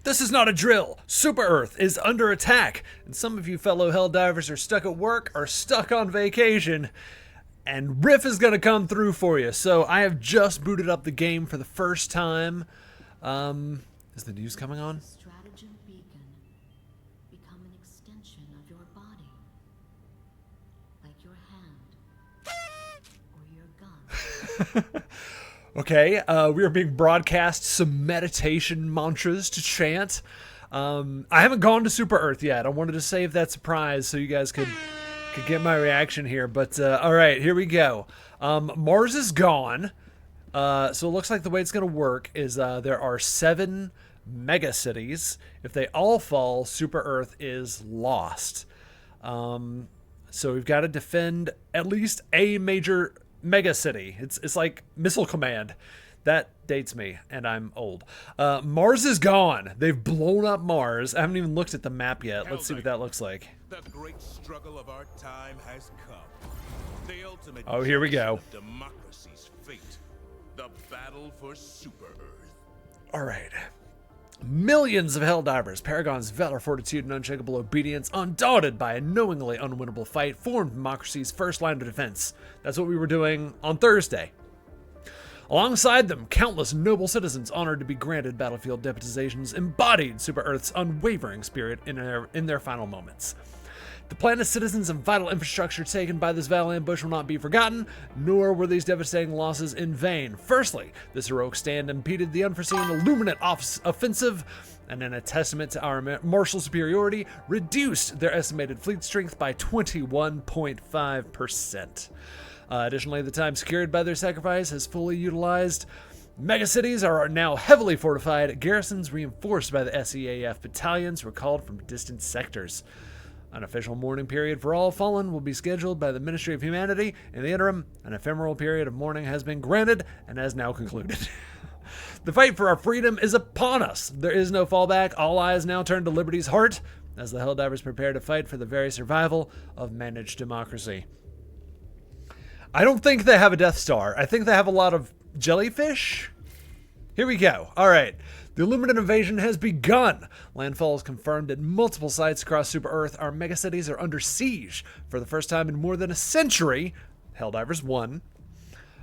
This is not a drill. Super Earth is under attack, and some of you fellow Helldivers are stuck at work or stuck on vacation, and Riff is going to come through for you. So I have just booted up the game for the first time. Is the news coming on? Stratagem beacon. Become an extension of your body. Like your hand. Or your gun. Okay, we are being broadcast some meditation mantras to chant. I haven't gone to Super Earth yet. I wanted to save that surprise so you guys could get my reaction here. But all right, here we go. Mars is gone. So it looks like the way it's going to work is there are 7 megacities. If they all fall, Super Earth is lost. So we've got to defend at least a major megacity. It's like Missile Command. That dates me, and I'm old. Mars is gone. They've blown up Mars. I haven't even looked at the map yet. Let's see what that looks like. The great struggle of our time has come. The ultimate here we go. Democracy's fate. The battle for Super Earth. All right. Millions of Helldivers, Paragons, valor, fortitude, and unshakable obedience, undaunted by a knowingly unwinnable fight, formed democracy's first line of defense. That's what we were doing on Thursday. Alongside them, countless noble citizens honored to be granted battlefield deputizations embodied Super Earth's unwavering spirit in their final moments. The planet's citizens and vital infrastructure taken by this valiant ambush will not be forgotten, nor were these devastating losses in vain. Firstly, this heroic stand impeded the unforeseen Illuminate offensive, and in a testament to our martial superiority, reduced their estimated fleet strength by 21.5%. Additionally, the time secured by their sacrifice is fully utilized. Megacities are now heavily fortified, garrisons reinforced by the SEAF battalions recalled from distant sectors. An official mourning period for all fallen will be scheduled by the Ministry of Humanity. In the interim, an ephemeral period of mourning has been granted and has now concluded. The fight for our freedom is upon us. There is no fallback. All eyes now turn to Liberty's heart as the Helldivers prepare to fight for the very survival of managed democracy. I don't think they have a Death Star. I think they have a lot of jellyfish. Here we go. All right. The Illuminate invasion has begun. Landfall is confirmed at multiple sites across Super Earth. Our megacities are under siege for the first time in more than a century. Helldivers won.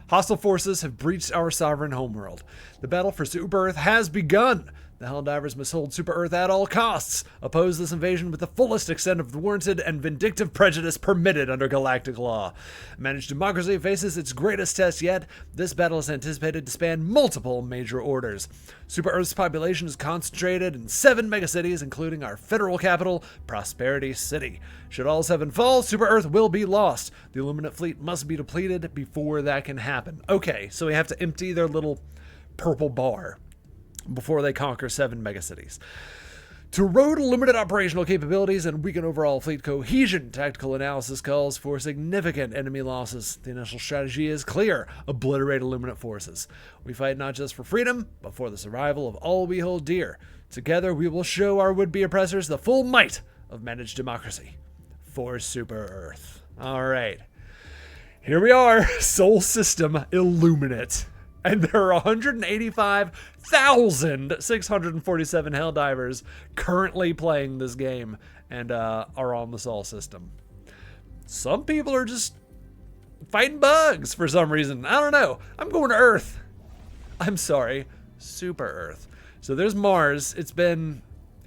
Hostile forces have breached our sovereign homeworld. The battle for Super Earth has begun. The Helldivers must hold Super Earth at all costs. Oppose this invasion with the fullest extent of warranted and vindictive prejudice permitted under galactic law. Managed democracy faces its greatest test yet. This battle is anticipated to span multiple major orders. Super Earth's population is concentrated in 7 megacities, including our federal capital, Prosperity City. Should all 7 fall, Super Earth will be lost. The Illuminate fleet must be depleted before that can happen. Okay, so we have to empty their little purple bar before they conquer 7 megacities. To erode Illuminate operational capabilities and weaken overall fleet cohesion, tactical analysis calls for significant enemy losses. The initial strategy is clear: obliterate Illuminate forces. We fight not just for freedom, but for the survival of all we hold dear. Together, we will show our would-be oppressors the full might of managed democracy. For Super Earth. All right. Here we are, Sol System Illuminate. And there are 185,647 Helldivers currently playing this game and are on the Sol system. Some people are just fighting bugs for some reason. I don't know. I'm going to Earth. I'm sorry, Super Earth. So there's Mars. It's been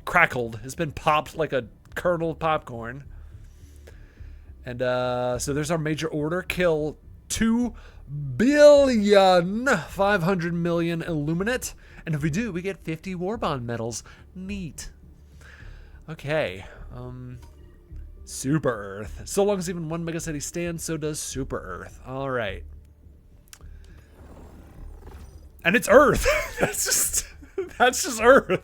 crackled. It's been popped like a kernel of popcorn. And so there's our major order. Kill 2,500,000,000 Illuminate. And if we do, we get 50 war bond medals. Neat. Okay. Super Earth. So long as even one megacity stands, so does Super Earth. All right. And it's Earth. that's just Earth.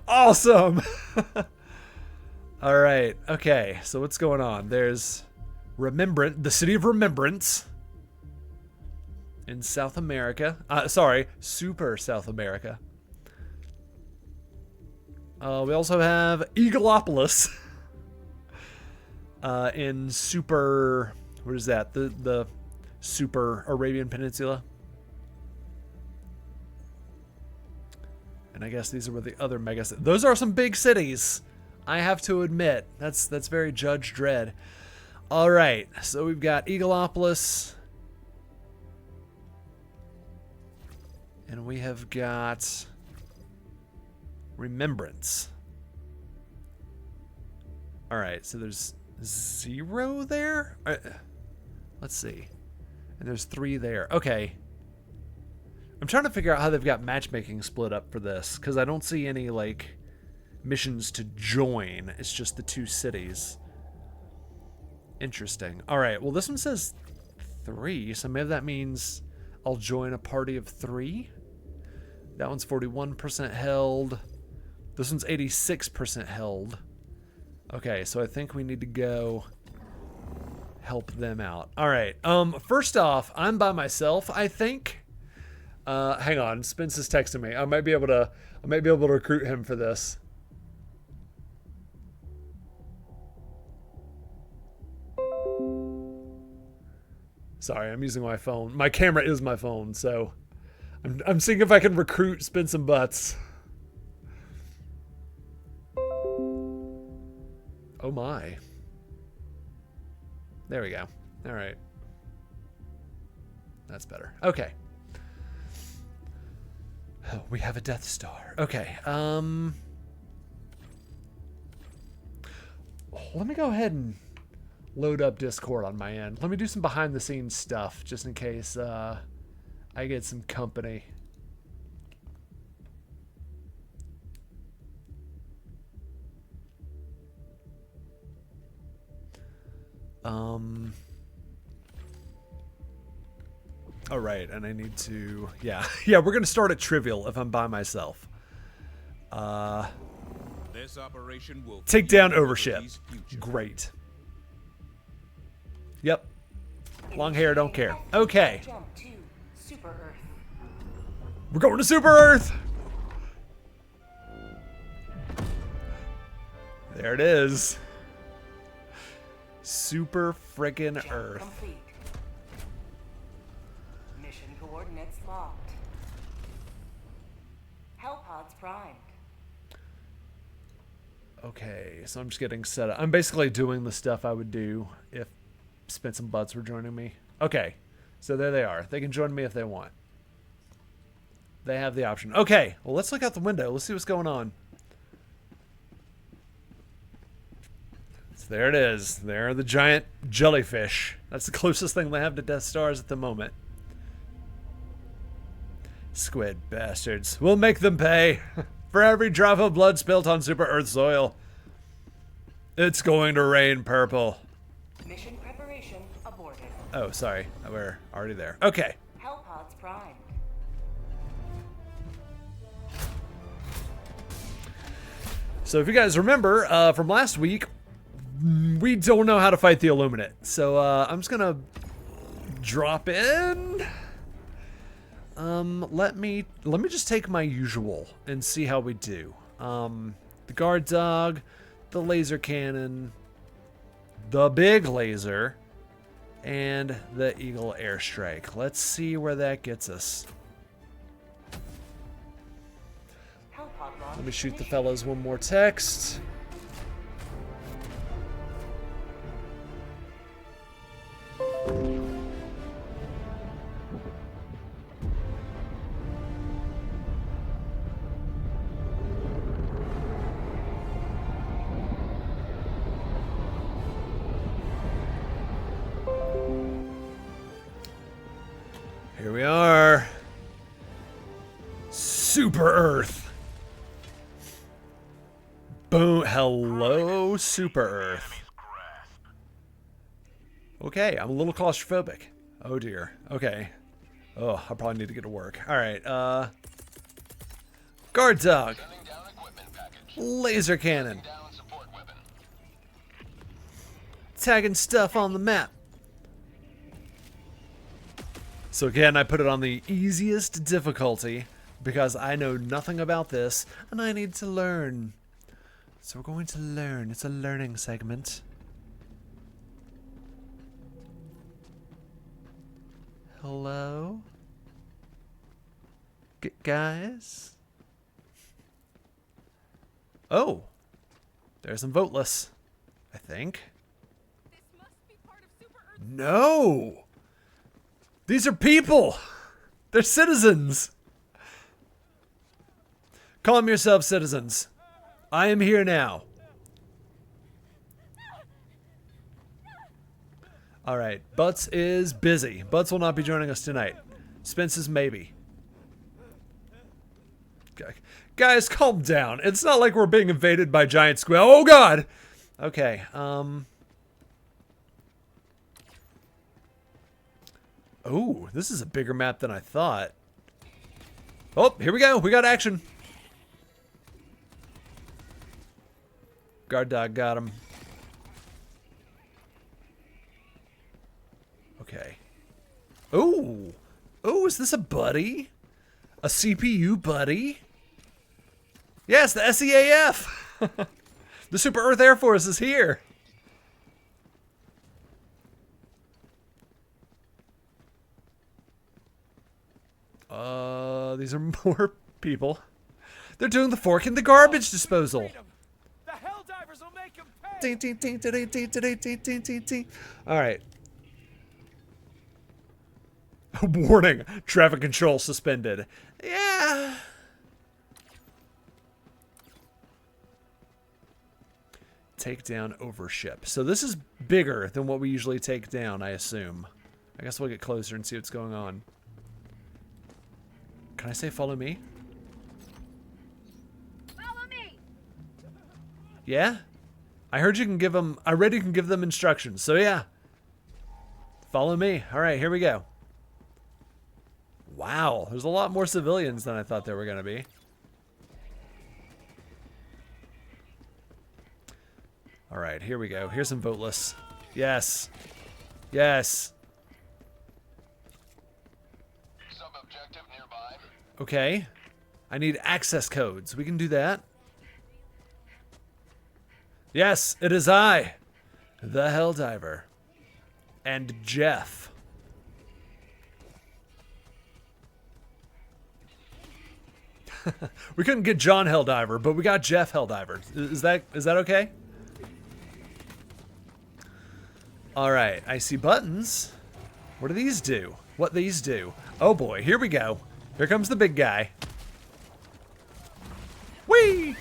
Awesome. All right. Okay. So what's going on? There's the city of Remembrance in South America. Super South America. We also have Eagleopolis in Super. What is that? The Super Arabian Peninsula. And I guess these are where the other mega cities. Those are some big cities, I have to admit. That's very Judge Dredd. All right, so we've got Eagleopolis. And we have got Remembrance. All right, so there's 0 there? Let's see. And there's 3 there. Okay. I'm trying to figure out how they've got matchmaking split up for this, because I don't see any, like, missions to join. It's just the 2 cities. Interesting. All right, well, this one says 3, so maybe that means I'll join a party of 3. That one's 41% held. This one's 86% held. Okay, so I think we need to go help them out. All right. First off, I'm by myself, I think. Hang on, Spence is texting me. I might be able to recruit him for this. Sorry, I'm using my phone. My camera is my phone, so I'm seeing if I can recruit Spin Some Butts. Oh my. There we go. All right. That's better. Okay. Oh, we have a Death Star. Okay. Let me go ahead and load up Discord on my end. Let me do some behind the scenes stuff just in case I get some company. All right, and I need to, yeah, we're gonna start at trivial if I'm by myself. This operation will Take down overship. Great. Yep. Long hair, don't care. Okay. Jump to Super Earth. We're going to Super Earth. There it is. Super frickin' Jump Earth. complete. Mission coordinates locked. Hellpods primed. Okay, so I'm just getting set up. I'm basically doing the stuff I would do if Spence and Butts were joining me. Okay, so there they are. They can join me if they want. They have the option. Okay, well, let's look out the window. Let's see what's going on. So there it is. There are the giant jellyfish. That's the closest thing they have to Death Stars at the moment. Squid bastards. We'll make them pay. For every drop of blood spilt on Super Earth soil, it's going to rain purple. Mission preparation aborted. Oh, sorry. We're already there. Okay. Hellpods primed. So if you guys remember from last week, we don't know how to fight the Illuminate. So I'm just going to drop in. Let me just take my usual and see how we do. The guard dog, the laser cannon, the big laser, and the eagle airstrike. Let's see where that gets us. Hellpod launch Let me shoot the initiated. fellows one more text. Here we are. Super Earth. Boom. Hello, Super Earth. Okay, I'm a little claustrophobic. Oh dear. Okay. Oh, I probably need to get to work. Alright, guard dog. Laser cannon. Tagging stuff on the map. So again, I put it on the easiest difficulty because I know nothing about this and I need to learn. So we're going to learn. It's a learning segment. Hello? Guys? Oh. There's some voteless, I think. No! These are people! They're citizens! Calm yourselves, citizens. I am here now. Alright, Butts is busy. Butts will not be joining us tonight. Spence is maybe. Guys, calm down. It's not like we're being invaded by giant squid. Oh god! Okay, oh, this is a bigger map than I thought. Oh, here we go. We got action. Guard dog got him. Okay. Oh. Oh, is this a buddy? A CPU buddy? Yes, the SEAF. The Super Earth Air Force is here. These are more people. They're doing the fork in the garbage disposal. The Helldivers will make him pay. Ding, ding, ding, ding, ding, ding, ding, ding, ding, ding. All right. Warning: traffic control suspended. Yeah. Take down overship. So this is bigger than what we usually take down, I assume. I guess we'll get closer and see what's going on. Can I say follow me? Follow me. Yeah? I heard you can give them, I read you can give them instructions. So yeah. Follow me. All right, here we go. Wow, there's a lot more civilians than I thought there were going to be. All right, here we go. Here's some voteless. Yes. Yes. Sub-objective nearby. Okay. I need access codes. We can do that. Yes, it is I, the Helldiver, and Jeff. We couldn't get John Helldiver, but we got Jeff Helldiver. Is that okay? All right, I see buttons. What do these do? What these do? Oh boy, here we go. Here comes the big guy. Whee!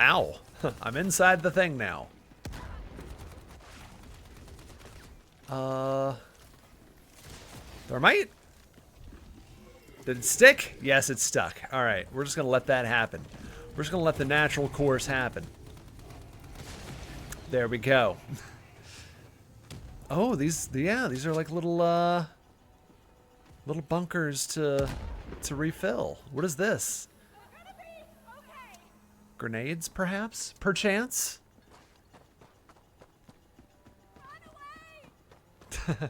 Ow. I'm inside the thing now. Thermite? Did it stick? Yes, it stuck. All right, we're just gonna let that happen. We're just gonna let the natural course happen. There we go. Oh, these are like little little bunkers to refill. What is this? Grenades, perhaps? Perchance?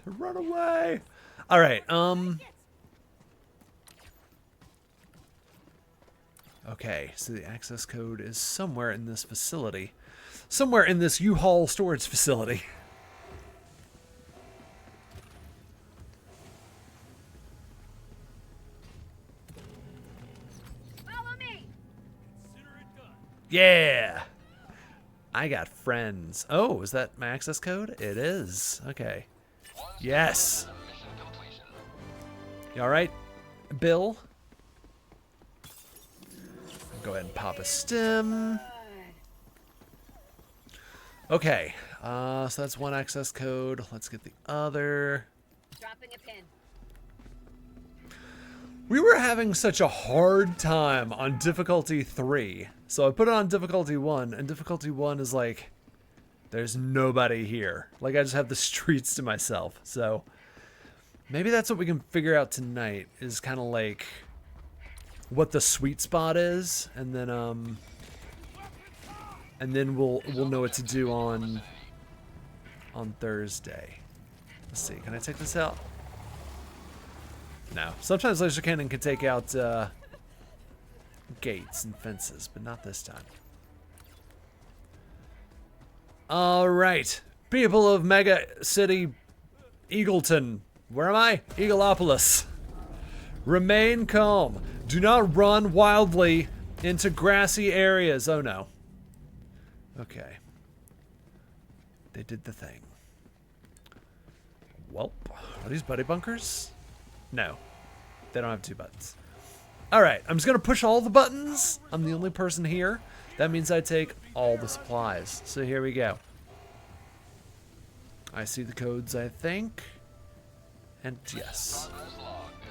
Run away! All right. Okay, so the access code is somewhere in this facility. Somewhere in this U-Haul storage facility. Follow me. Yeah! I got friends. Oh, is that my access code? It is. Okay. Yes! Mission completion. You alright, Bill? Go ahead and pop a stim. Okay, so that's one access code. Let's get the other. Dropping a pin. We were having such a hard time on difficulty 3. So I put it on difficulty 1, and difficulty 1 is like, there's nobody here. Like, I just have the streets to myself. So maybe that's what we can figure out tonight, is kind of like what the sweet spot is, and then we'll know what to do on Thursday. Let's see, can I take this out? No. Sometimes laser cannon can take out gates and fences, but not this time. All right, people of Mega City Eagleton. Where am I? Eagleopolis. Remain calm. Do not run wildly into grassy areas. Oh no. Okay. They did the thing. Welp. Are these buddy bunkers? No. They don't have 2 buttons. Alright, I'm just going to push all the buttons. I'm the only person here. That means I take all the supplies. So here we go. I see the codes, I think. And yes. Progress logged.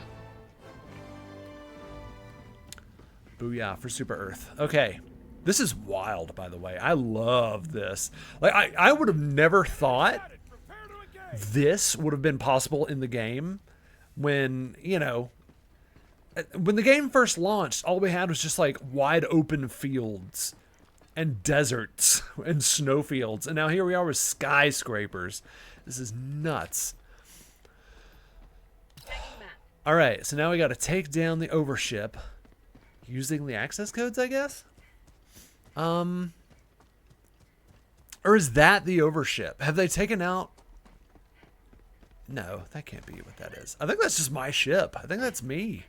Booyah for Super Earth. Okay. This is wild, by the way. I love this. Like, I would have never thought this would have been possible in the game when, you know, when the game first launched, all we had was just like wide open fields and deserts and snowfields. And now here we are with skyscrapers. This is nuts. All right, so now we got to take down the overship using the access codes, I guess. Or is that the overship? Have they taken out? No, that can't be what that is. I think that's just my ship. I think that's me.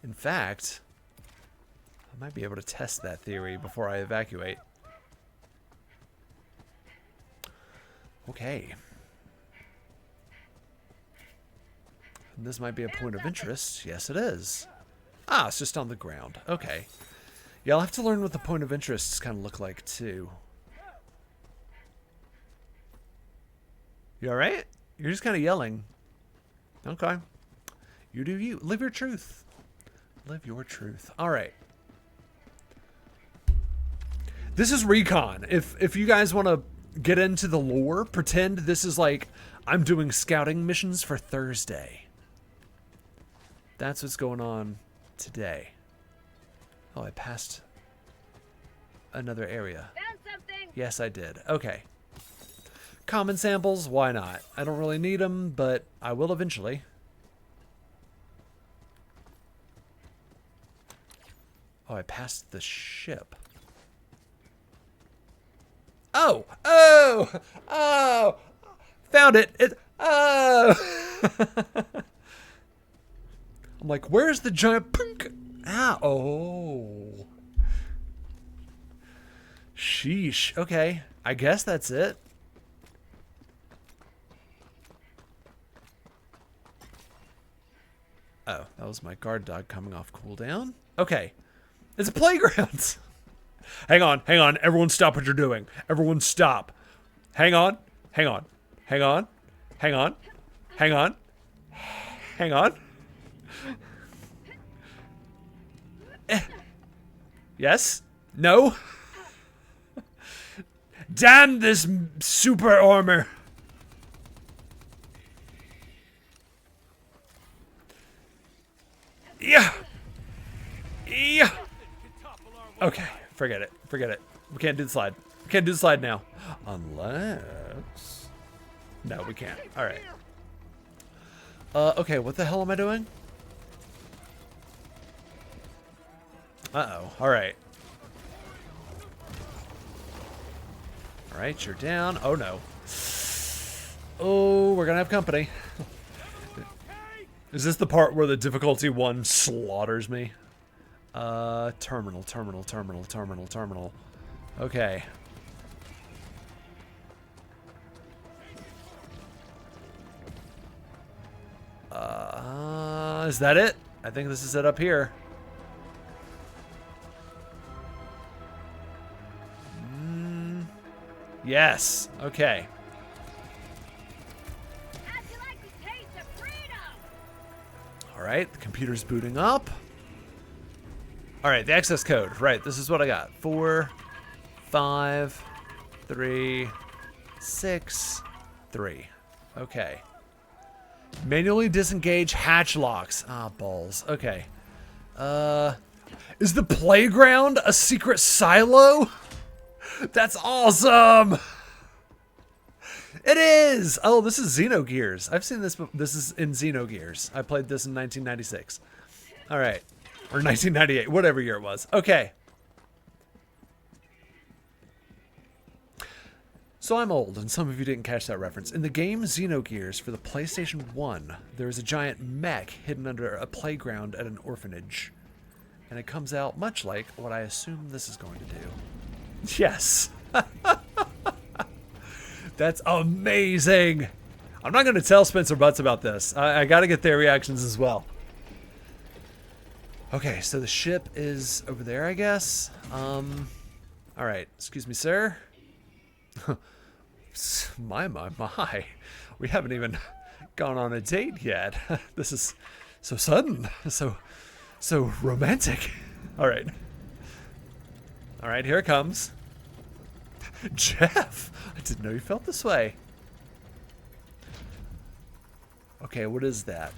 In fact, I might be able to test that theory before I evacuate. Okay. And this might be a point of interest. Yes, it is. Ah, it's just on the ground. Okay. Yeah, I'll have to learn what the point of interests kind of look like, too. You alright? You're just kind of yelling. Okay. You do you. Live your truth. Live your truth. Alright. This is Recon. If you guys want to get into the lore, pretend this is like I'm doing scouting missions for Thursday. That's what's going on today. Oh, I passed another area. Found something. Yes, I did. Okay. Common samples, why not? I don't really need them, but I will eventually. Oh, I passed the ship. Oh! Oh! Oh! Found it! Oh! I'm like, where's the giant punk? Ah, oh. Sheesh. Okay. I guess that's it. Oh, that was my guard dog coming off cooldown. Okay. It's a playground. Hang on. Hang on. Everyone stop what you're doing. Everyone stop. Hang on. Hang on. Hang on. Hang on. Hang on. Hang on. Yes? No? Damn this super armor. Yeah. Yeah. Okay, forget it. Forget it. We can't do the slide. We can't do the slide now. Unless... No, we can't. Alright. Okay, what the hell am I doing? Uh-oh. Alright. Alright, you're down. Oh, no. Oh, we're gonna have company. Is this the part where the difficulty 1 slaughters me? Terminal. Okay. Is that it? I think this is it up here. Yes. Okay. How'd you like the taste of freedom? All right, the computer's booting up. All right, the access code. Right, this is what I got. 4, 5, 3, 6, 3. Okay. Manually disengage hatch locks. Ah, balls. Okay. Is the playground a secret silo? That's awesome! It is! Oh, this is Xenogears. I've seen this. This is in Xenogears. I played this in 1996. All right. Or 1998, whatever year it was. Okay. So I'm old, and some of you didn't catch that reference. In the game Xenogears for the PlayStation 1, there is a giant mech hidden under a playground at an orphanage. And it comes out much like what I assume this is going to do. Yes. That's amazing. I'm not going to tell Spencer Butts about this. I got to get their reactions as well. Okay, so the ship is over there, I guess. All right. Excuse me, sir. My. We haven't even gone on a date yet. This is so sudden. So romantic. All right. All right, here it comes. Jeff, I didn't know you felt this way. Okay, what is that?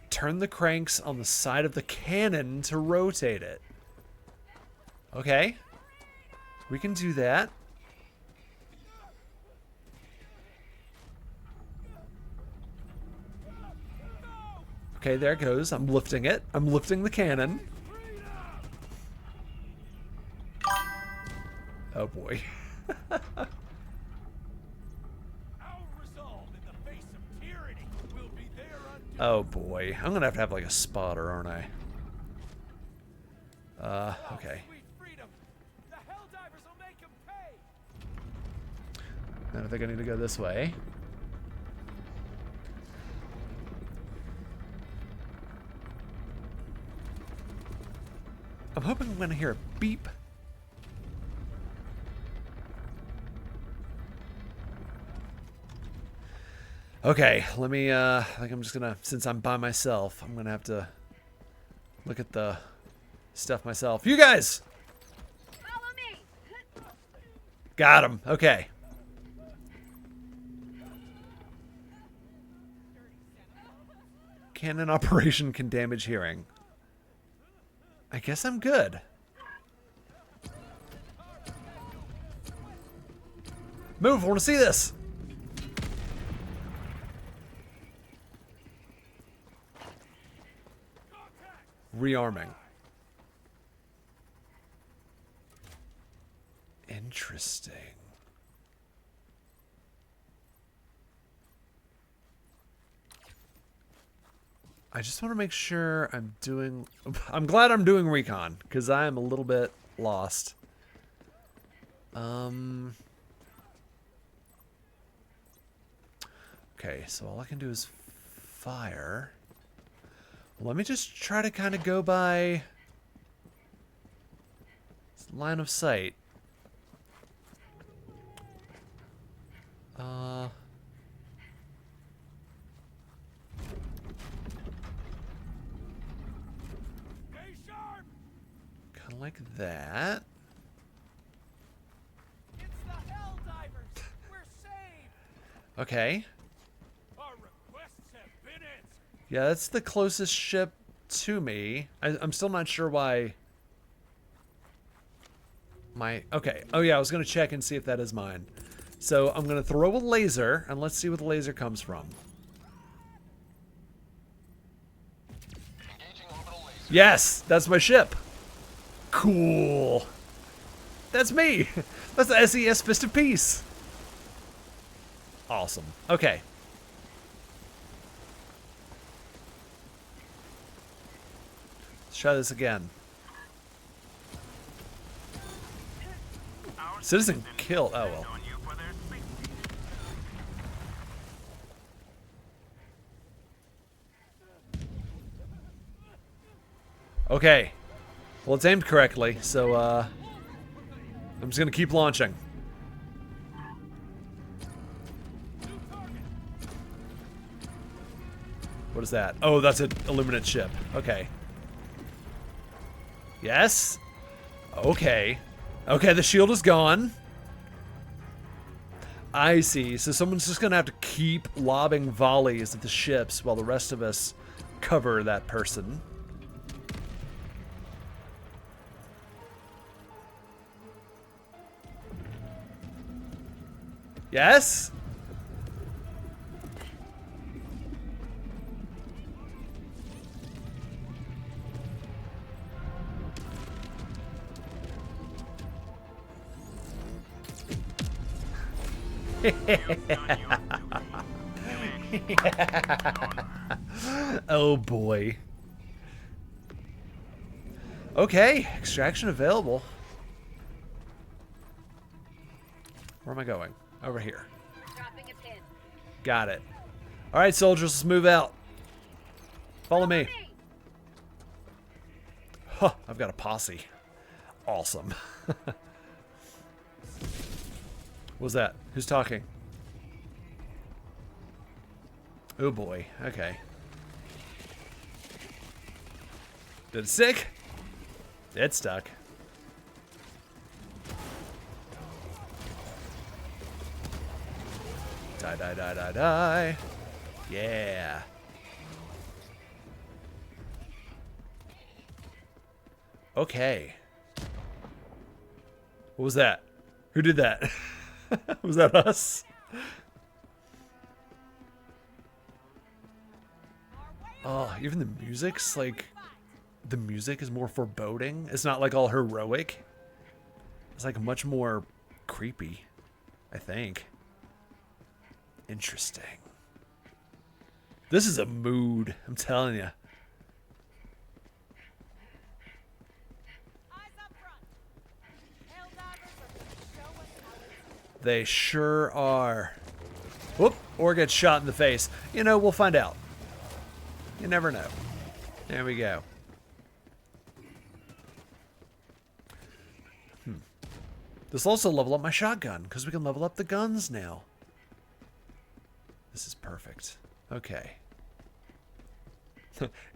Turn the cranks on the side of the cannon to rotate it. Okay. We can do that. Okay, there it goes. I'm lifting it. I'm lifting the cannon. Oh boy. Our resolve in the face of tyranny will be there until Oh boy. I'm gonna have to have like a spotter, aren't I? Okay. sweet freedom. The Helldivers will make him pay. I don't think I need to go this way. I'm hoping I'm gonna hear a beep. Okay, let me, I think I'm just gonna, since I'm by myself, I'm gonna have to look at the stuff myself. You guys! Follow me. Got him. Okay. Cannon operation can damage hearing. I guess I'm good. Move, I want to see this. Rearming. Interesting. I just want to make sure I'm doing... I'm glad I'm doing recon, because I am a little bit lost. Okay, so all I can do is fire. Let me just try to kind of go by line of sight. Stay sharp. Kind of like that. It's the Helldivers. We're saved. Okay. Our requests have been answered. Yeah, that's the closest ship to me. I'm still not sure why. Okay. Oh yeah, I was gonna check and see if that is mine. So I'm gonna throw a laser and let's see what the laser comes from. Yes, that's my ship. Cool. That's me. That's the SES Fist of Peace. Awesome. Okay. Let's try this again. Citizen kill. Oh well. Okay. Well, it's aimed correctly, so I'm just gonna keep launching. What is that? Oh, that's an Illuminate ship. Okay. Yes. Okay. Okay, the shield is gone. I see. So someone's just gonna have to keep lobbing volleys at the ships while the rest of us cover that person. Yes? Oh boy. Okay, extraction available. Where am I going? Over here. Dropping a pin. Got it. All right, soldiers, let's move out. Follow me. Huh, I've got a posse. Awesome. What's that? Who's talking? Oh boy. Okay. Did it stick? It stuck. Die, die, die, die, die. Yeah. Okay. What was that? Who did that? Was that us? Oh, even the music's like... The music is more foreboding. It's not like all heroic. It's like much more creepy, I think. Interesting. This is a mood, I'm telling you. They sure are. Whoop, or get shot in the face. You know, we'll find out. You never know. There we go. This will also level up my shotgun, because we can level up the guns now. This is perfect. Okay.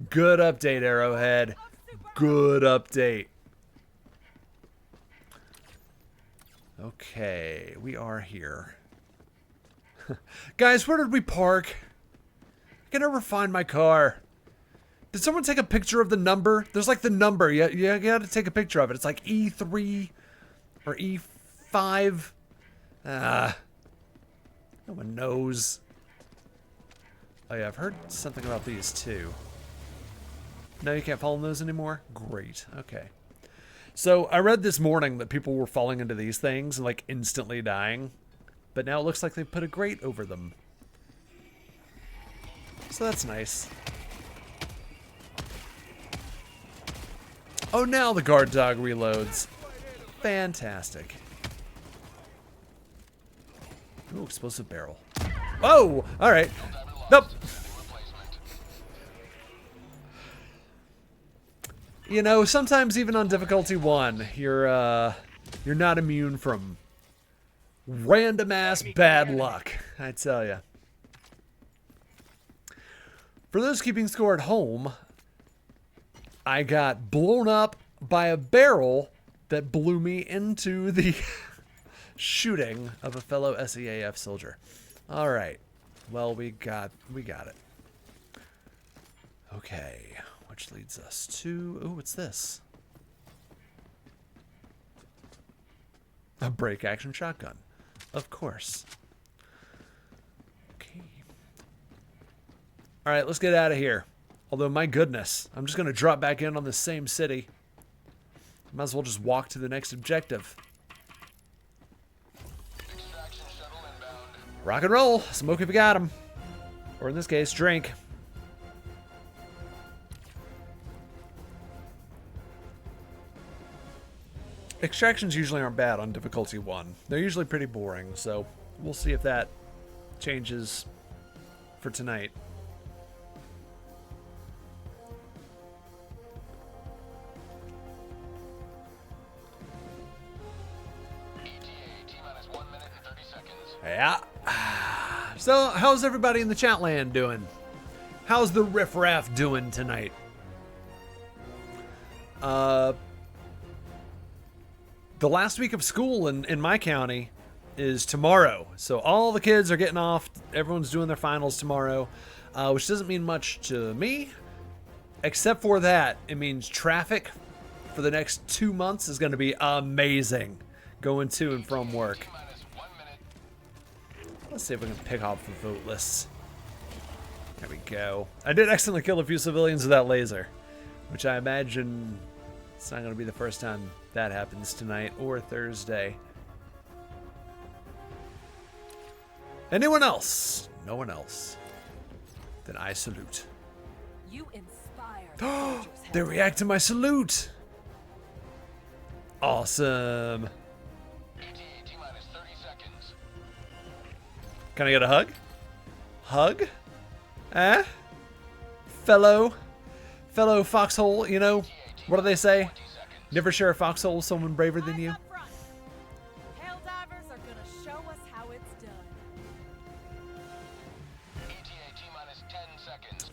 Good update, Arrowhead. Good update. Okay, we are here. Guys, where did we park? I can never find my car. Did someone take a picture of the number? There's like the number. You gotta take a picture of it. It's like E3 or E5. No one knows. Oh yeah, I've heard something about these too. No, you can't follow those anymore? Great, okay. So I read this morning that people were falling into these things and like instantly dying. But now it looks like they put a grate over them. So that's nice. Oh, now the guard dog reloads. Fantastic. Ooh, explosive barrel. Oh, all right. Nope. You know, sometimes even on difficulty 1, you're not immune from random ass bad luck, I tell ya. For those keeping score at home, I got blown up by a barrel that blew me into the shooting of a fellow SEAF soldier. All right. Well, we got it. Okay, which leads us to... Ooh, what's this? A break action shotgun. Of course. Okay. All right, let's get out of here. Although, my goodness, I'm just going to drop back in on the same city. Might as well just walk to the next objective. Rock and roll. Smoke if you got 'em. Or in this case, drink. Extractions usually aren't bad on difficulty 1. They're usually pretty boring, so we'll see if that changes for tonight. Yeah. So, how's everybody in the chat land doing? How's the Riff Raff doing tonight? The last week of school in my county is tomorrow. So all the kids are getting off. Everyone's doing their finals tomorrow, which doesn't mean much to me. Except for that, it means traffic for the next 2 months is going to be amazing going to and from work. Let's see if we can pick off the vote lists. There we go. I did accidentally kill a few civilians with that laser, which I imagine it's not going to be the first time that happens tonight or Thursday. Anyone else? No one else. Then I salute. You inspire the soldiers. They react to my salute. Awesome. Can I get a hug? Hug? Eh? Fellow foxhole, you know, what do they say? Never share a foxhole with someone braver than you. Eyes up front. Helldivers are gonna show us how it's done.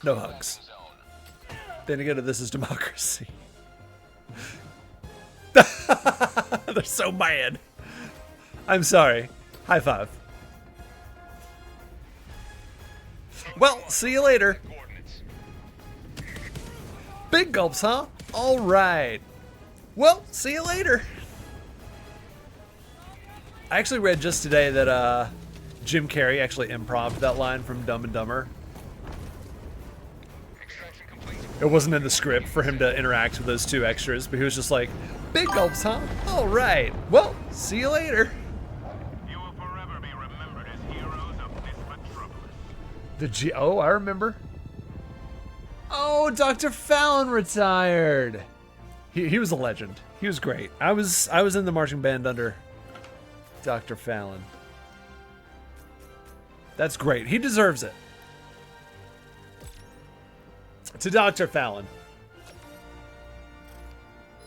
No hugs. Then again, this is democracy. They're so mad. I'm sorry. High five. Well, see you later. Big gulps, huh? All right. Well, see you later. I actually read just today that Jim Carrey actually improv'd that line from Dumb and Dumber. It wasn't in the script for him to interact with those two extras, but he was just like, big gulps, huh? All right. Well, see you later. You will forever be remembered as heroes of this metropolis. Oh, I remember. Oh, Dr. Fallon retired. He was a legend. He was great. I was in the marching band under Dr. Fallon. That's great. He deserves it. To Dr. Fallon.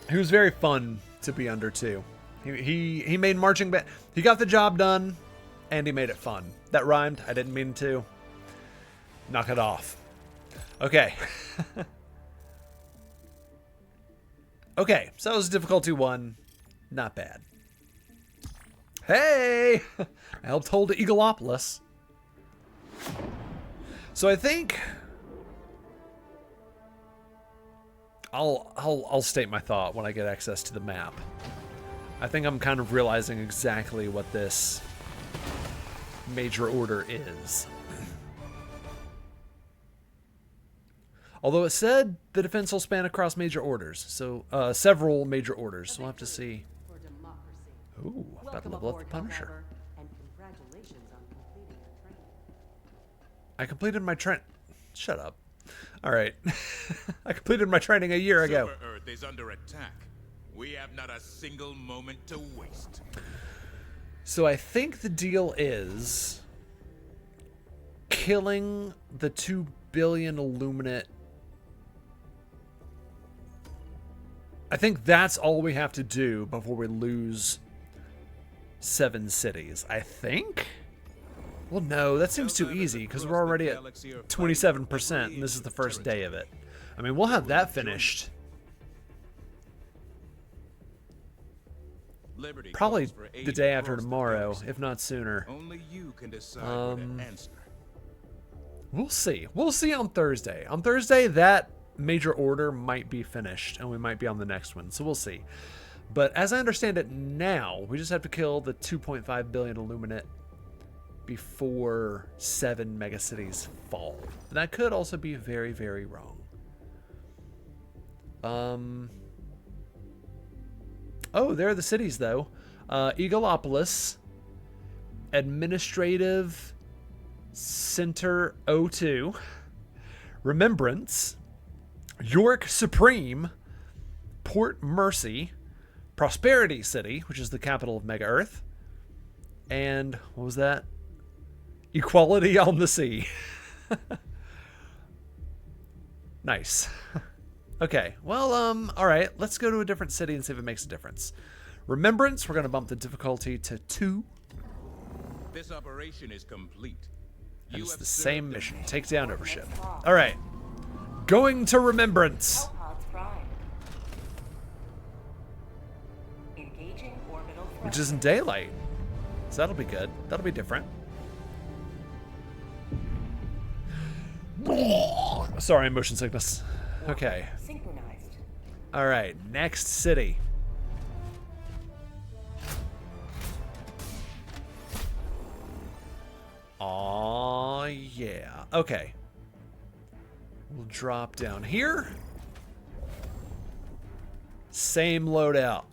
He was very fun to be under too. He made marching band. He got the job done, and he made it fun. That rhymed. I didn't mean to. Knock it off. Okay. Okay, so that was difficulty 1. Not bad. Hey! I helped hold Eagleopolis. So I think I'll state my thought when I get access to the map. I think I'm kind of realizing exactly what this major order is. Although it said the defense will span across major orders, so several major orders. So we'll have to see. Ooh, about to level up the Punisher. I completed my train. Shut up. All right. I completed my training a year ago. Silver Earth is under attack. We have not a single moment to waste. So I think the deal is killing the 2 billion Illuminate. I think that's all we have to do before we lose 7 cities. I think? Well, no, that seems too easy because we're already at 27% and this is the first day of it. I mean, we'll have that finished probably the day after tomorrow, if not sooner. Only you can decide where to answer. We'll see. We'll see on Thursday. On Thursday, that major order might be finished, and we might be on the next one, so we'll see. But as I understand it now, we just have to kill the 2.5 billion Illuminate before 7 megacities fall. That could also be very, very wrong. Oh, there are the cities, though. Eagleopolis, Administrative Center 02, Remembrance, York Supreme, Port Mercy, Prosperity City, which is the capital of Mega Earth, and what was that? Equality on the Sea. Nice. Okay, well, all right, let's go to a different city and see if it makes a difference. Remembrance, we're going to bump the difficulty to 2. This operation is complete. And it's the same mission. Take down overship. All right. Going to Remembrance. Which is in daylight. So that'll be good. That'll be different. Sorry, motion sickness. Okay. All right. Next city. Aw, yeah. Okay. We'll drop down here. Same loadout.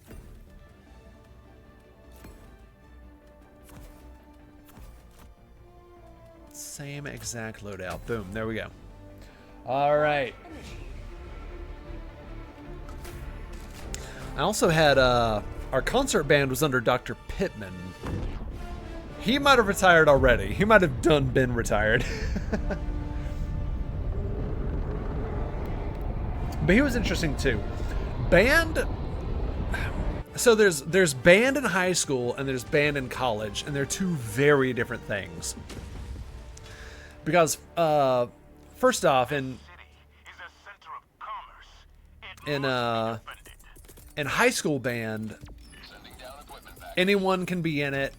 Same exact loadout. Boom. There we go. All right. I also had our concert band was under Dr. Pittman. He might have retired already. He might have been retired. But he was interesting too. Band. So there's band in high school and there's band in college, and they're two very different things. Because first off, in high school band, anyone can be in it.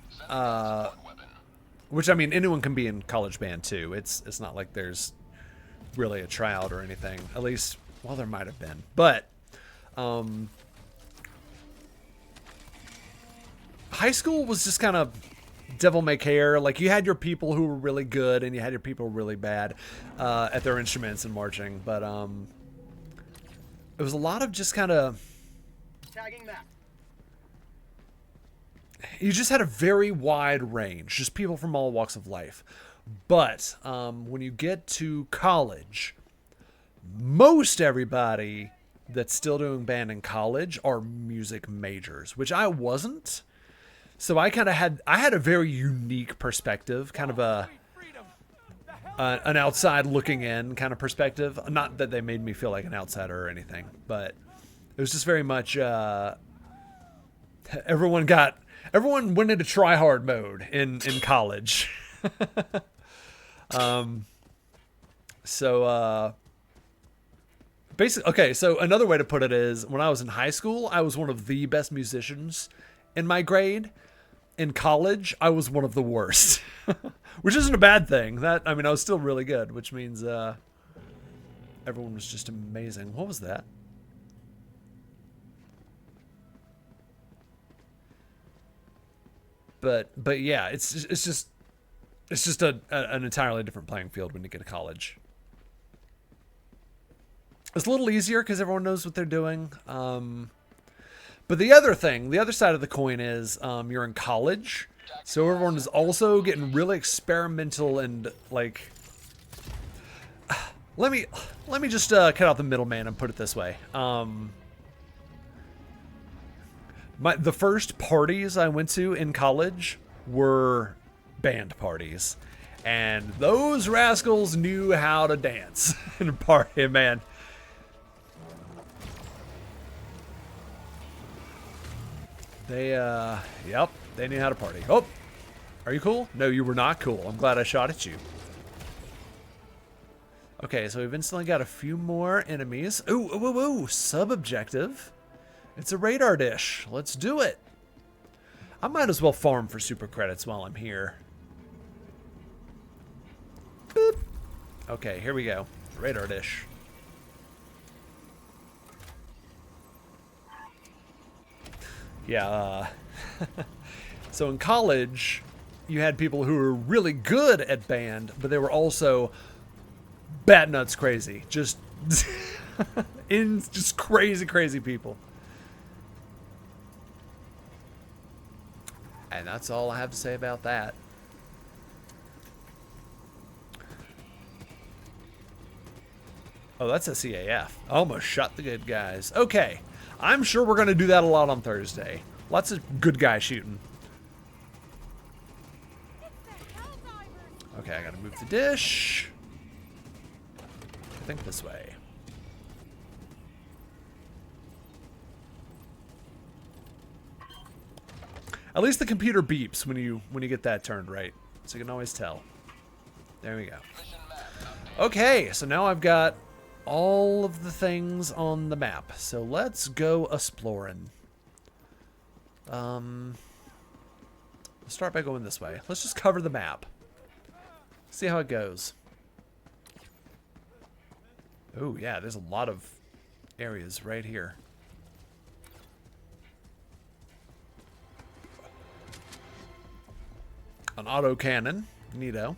Which, I mean, anyone can be in college band too. It's not like there's really a tryout or anything. At least, well, there might have been. But high school was just kind of devil may care. Like, you had your people who were really good and you had your people who were really bad at their instruments and marching. But it was a lot of just kind of... Tagging map. You just had a very wide range, just people from all walks of life. But when you get to college, most everybody that's still doing band in college are music majors, which I wasn't. So I kind of had a very unique perspective, kind of an outside looking in kind of perspective. Not that they made me feel like an outsider or anything, but it was just very much everyone went into try hard mode in college. Basically, okay, so another way to put it is, when I was in high school, I was one of the best musicians in my grade. In college, I was one of the worst, which isn't a bad thing. I was still really good, which means everyone was just amazing. What was that? But yeah, it's just an entirely different playing field when you get to college. It's a little easier because everyone knows what they're doing. But the other side of the coin is you're in college, so everyone is also getting really experimental and like. Let me just cut out the middleman and put it this way. The first parties I went to in college were band parties, and those rascals knew how to dance and party, man. They knew how to party. Oh, are you cool? No, you were not cool. I'm glad I shot at you. Okay, so we've instantly got a few more enemies. Ooh, sub-objective. It's a radar dish. Let's do it. I might as well farm for super credits while I'm here. Boop. Okay, here we go. Radar dish. Yeah, so in college, you had people who were really good at band, but they were also bat nuts crazy. Just just crazy people. And that's all I have to say about that. Oh, that's a CAF. I almost shot the good guys. Okay. I'm sure we're going to do that a lot on Thursday. Lots of good guy shooting. Okay, I got to move the dish. I think this way. At least the computer beeps when you get that turned right. So you can always tell. There we go. Okay, so now I've got all of the things on the map. So let's go exploring. Let's start by going this way. Let's just cover the map. See how it goes. Oh yeah, there's a lot of areas right here. An auto cannon, neato.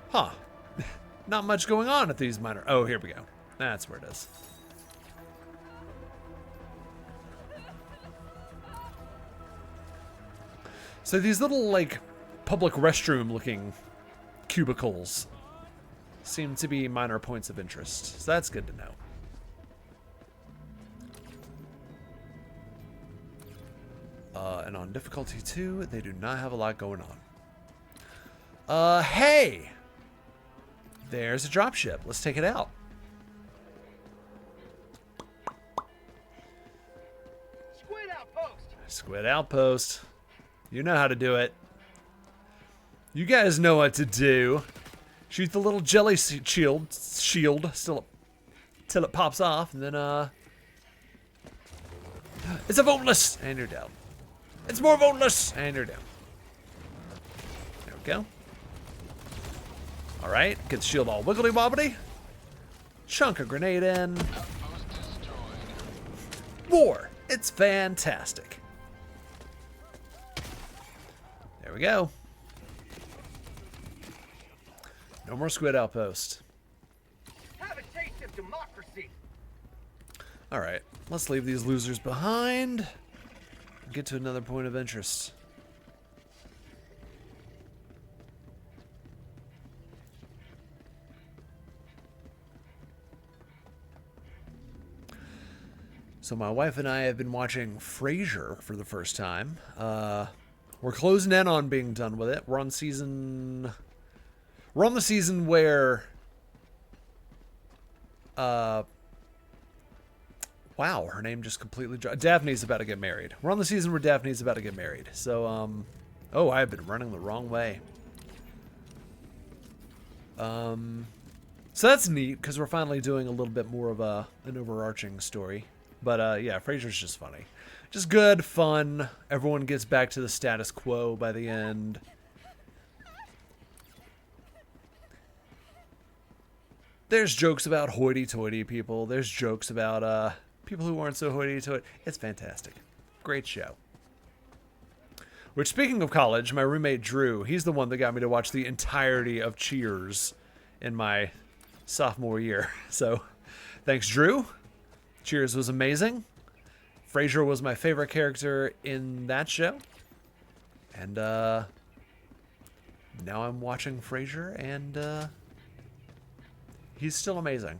Huh. Not much going on at these minor... Oh, here we go. That's where it is. So these little, like, public restroom looking cubicles seem to be minor points of interest. So that's good to know. And on difficulty 2, they do not have a lot going on. Hey! There's a dropship. Let's take it out. Squid outpost. Squid outpost. You know how to do it. You guys know what to do. Shoot the little jelly shield till it pops off, and then it's a voteless, and you're down. It's more voteless, and you're down. There we go. All right, get the shield all wiggly wobbly. Chunk a grenade in. War. It's fantastic. There we go. No more squid outpost. Have a taste of democracy. All right, let's leave these losers behind. Get to another point of interest. So my wife and I have been watching Frasier for the first time. We're closing in on being done with it. We're on the season where wow, her name just completely dropped. Daphne's about to get married. We're on the season where Daphne's about to get married. So oh, I've been running the wrong way. So that's neat because we're finally doing a little bit more of an overarching story. But yeah, Frasier's just funny. Just good, fun. Everyone gets back to the status quo by the end. There's jokes about hoity-toity people. There's jokes about people who aren't so hoity-toity. It's fantastic. Great show. Which, speaking of college, my roommate Drew, he's the one that got me to watch the entirety of Cheers in my sophomore year. So, thanks, Drew. Cheers was amazing. Frasier was my favorite character in that show. And now I'm watching Frasier, and he's still amazing.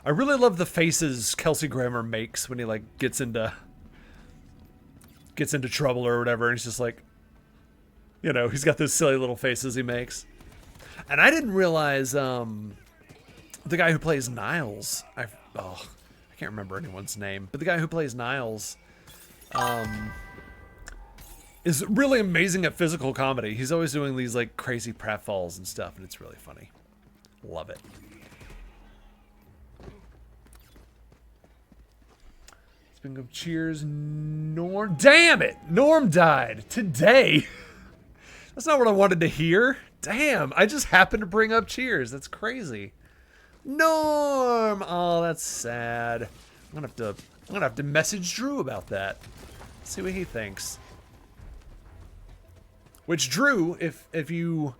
I really love the faces Kelsey Grammer makes when he like gets into trouble or whatever, and he's just like, you know, he's got those silly little faces he makes. And I didn't realize the guy who plays Niles, I can't remember anyone's name, but the guy who plays Niles is really amazing at physical comedy. He's always doing these like crazy pratfalls and stuff, and it's really funny. Love it. Speaking of Cheers, Norm. Damn it! Norm died today. That's not what I wanted to hear. Damn, I just happened to bring up Cheers. That's crazy. Norm! Oh, that's sad. I'm gonna have to message Drew about that. See what he thinks. Which, Drew, if you've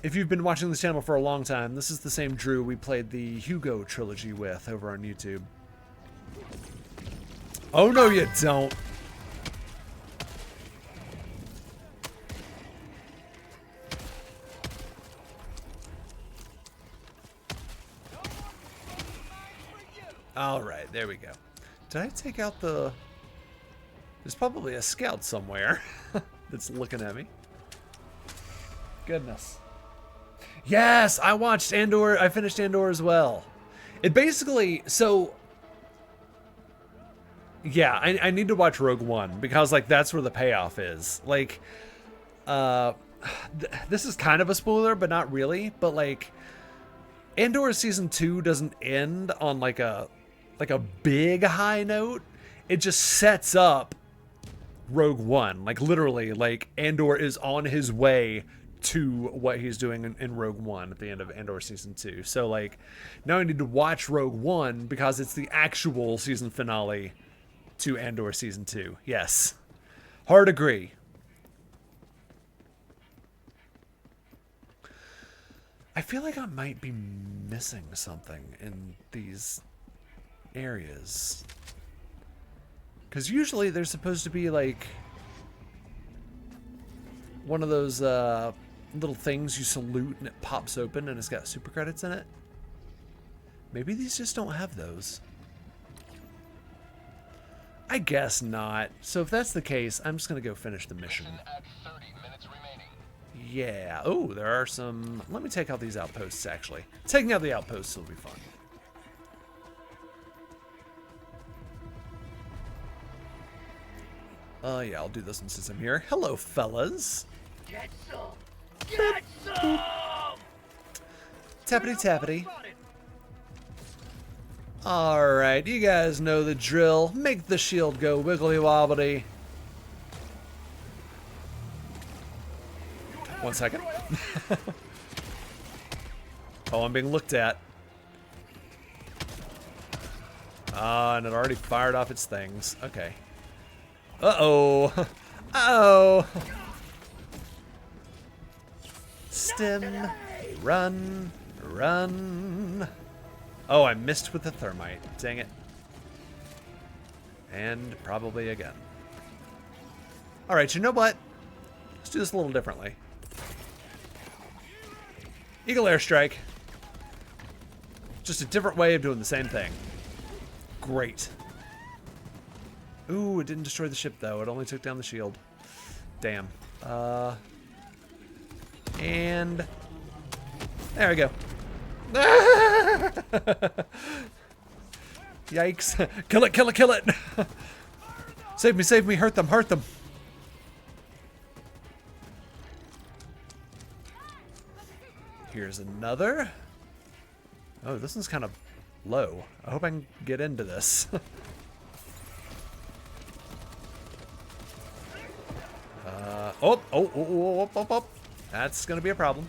been watching this channel for a long time, this is the same Drew we played the Hugo trilogy with over on YouTube. Oh no, you don't. All right, there we go. Did I take out the... There's probably a scout somewhere that's looking at me. Goodness. Yes, I watched Andor. I finished Andor as well. It basically... So... Yeah, I need to watch Rogue One because, like, that's where the payoff is. Like, this is kind of a spoiler, but not really. But, like, Andor Season 2 doesn't end on, like a big high note. It just sets up Rogue One. Like, literally, like, Andor is on his way to what he's doing in Rogue One at the end of Andor Season 2. So, like, now I need to watch Rogue One because it's the actual season finale to Andor Season 2. Yes. Hard agree. I feel like I might be missing something in these areas. Because usually there's supposed to be like one of those, little things you salute and it pops open and it's got super credits in it. Maybe these just don't have those. I guess not. So if that's the case, I'm just going to go finish the mission. At 30 minutes remaining. Yeah. Oh, there are some... Let me take out these outposts, actually. Taking out the outposts will be fun. Yeah, I'll do this one since I'm here. Hello, fellas. Get some! Get some! Tappity tappity. Alright, you guys know the drill. Make the shield go wiggly wobbly. 1 second. Oh, I'm being looked at. And it already fired off its things. Okay. Uh-oh. Uh-oh. Stim. Run. Run. Oh, I missed with the thermite. Dang it. And probably again. Alright, you know what? Let's do this a little differently. Eagle airstrike. Just a different way of doing the same thing. Great. Ooh, it didn't destroy the ship, though. It only took down the shield. Damn. And... there we go. Yikes. Kill it, kill it, kill it. Save me, hurt them, hurt them. Here's another. Oh, this one's kind of low. I hope I can get into this. Oh. That's gonna be a problem.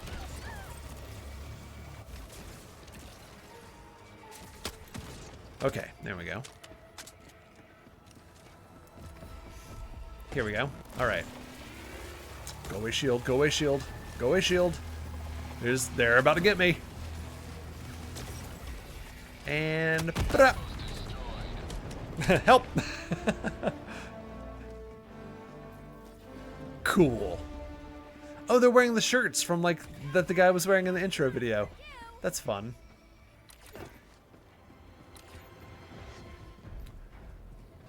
Okay, there we go. Here we go. Alright. Go away, shield. Go away, shield. Go away, shield. They're about to get me. And... help! Cool. Oh, they're wearing the shirts from, like, that the guy was wearing in the intro video. That's fun.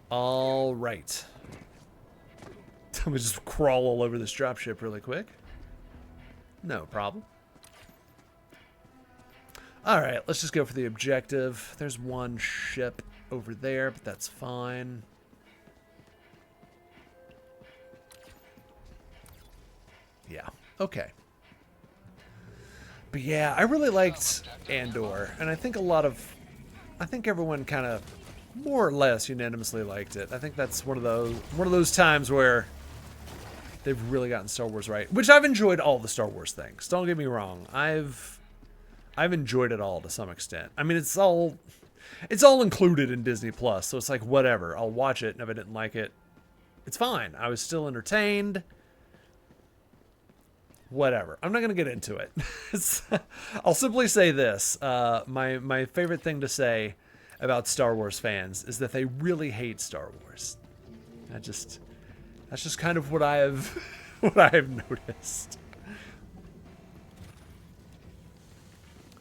All right. Let me just crawl all over this dropship really quick. No problem. All right, let's just go for the objective. There's one ship over there, but that's fine. Yeah, okay. But yeah, I really liked Andor, and I think everyone kind of more or less unanimously liked it. I think that's one of those times where they've really gotten Star Wars right. Which I've enjoyed all the Star Wars things. Don't get me wrong. I've enjoyed it all to some extent. I mean, it's all included in Disney Plus, so it's like whatever. I'll watch it, and if I didn't like it, it's fine. I was still entertained. Whatever. I'm not going to get into it. I'll simply say this. My favorite thing to say about Star Wars fans is that they really hate Star Wars. That's just kind of what I've noticed.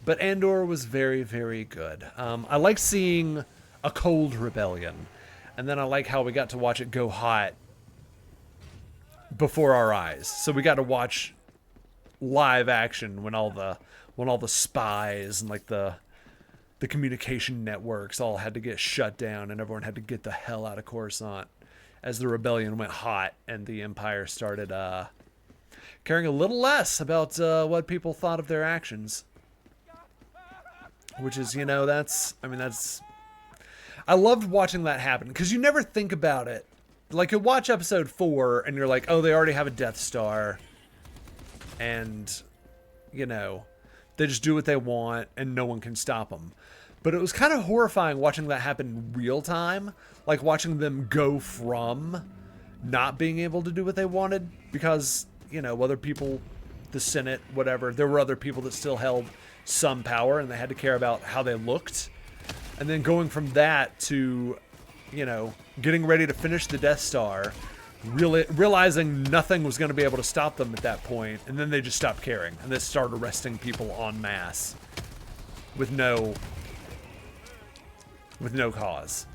But Andor was very, very good. I like seeing a cold rebellion, and then I like how we got to watch it go hot before our eyes. So we got to watch live action when all the spies and like the communication networks all had to get shut down and everyone had to get the hell out of Coruscant as the rebellion went hot and the Empire started caring a little less about what people thought of their actions. Which is, I loved watching that happen because you never think about it. Like, you watch episode 4 and you're like, oh, they already have a Death Star. And, they just do what they want and no one can stop them. But it was kind of horrifying watching that happen in real time. Like, watching them go from not being able to do what they wanted because, other people, the Senate, whatever, there were other people that still held some power and they had to care about how they looked. And then going from that to, getting ready to finish the Death Star really realizing nothing was going to be able to stop them at that point, and then they just stopped caring and they started arresting people en masse with no cause.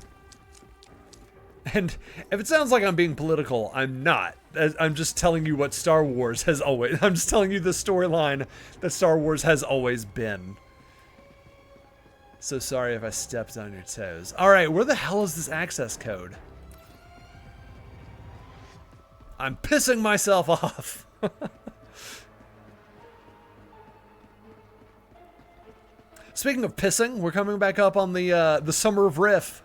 And if it sounds like I'm being political, I'm not. I'm just telling you what Star Wars has always... I'm just telling you the storyline that Star Wars has always been. So sorry if I stepped on your toes. Alright, where the hell is this access code? I'm pissing myself off. Speaking of pissing, we're coming back up on the Summer of Riff.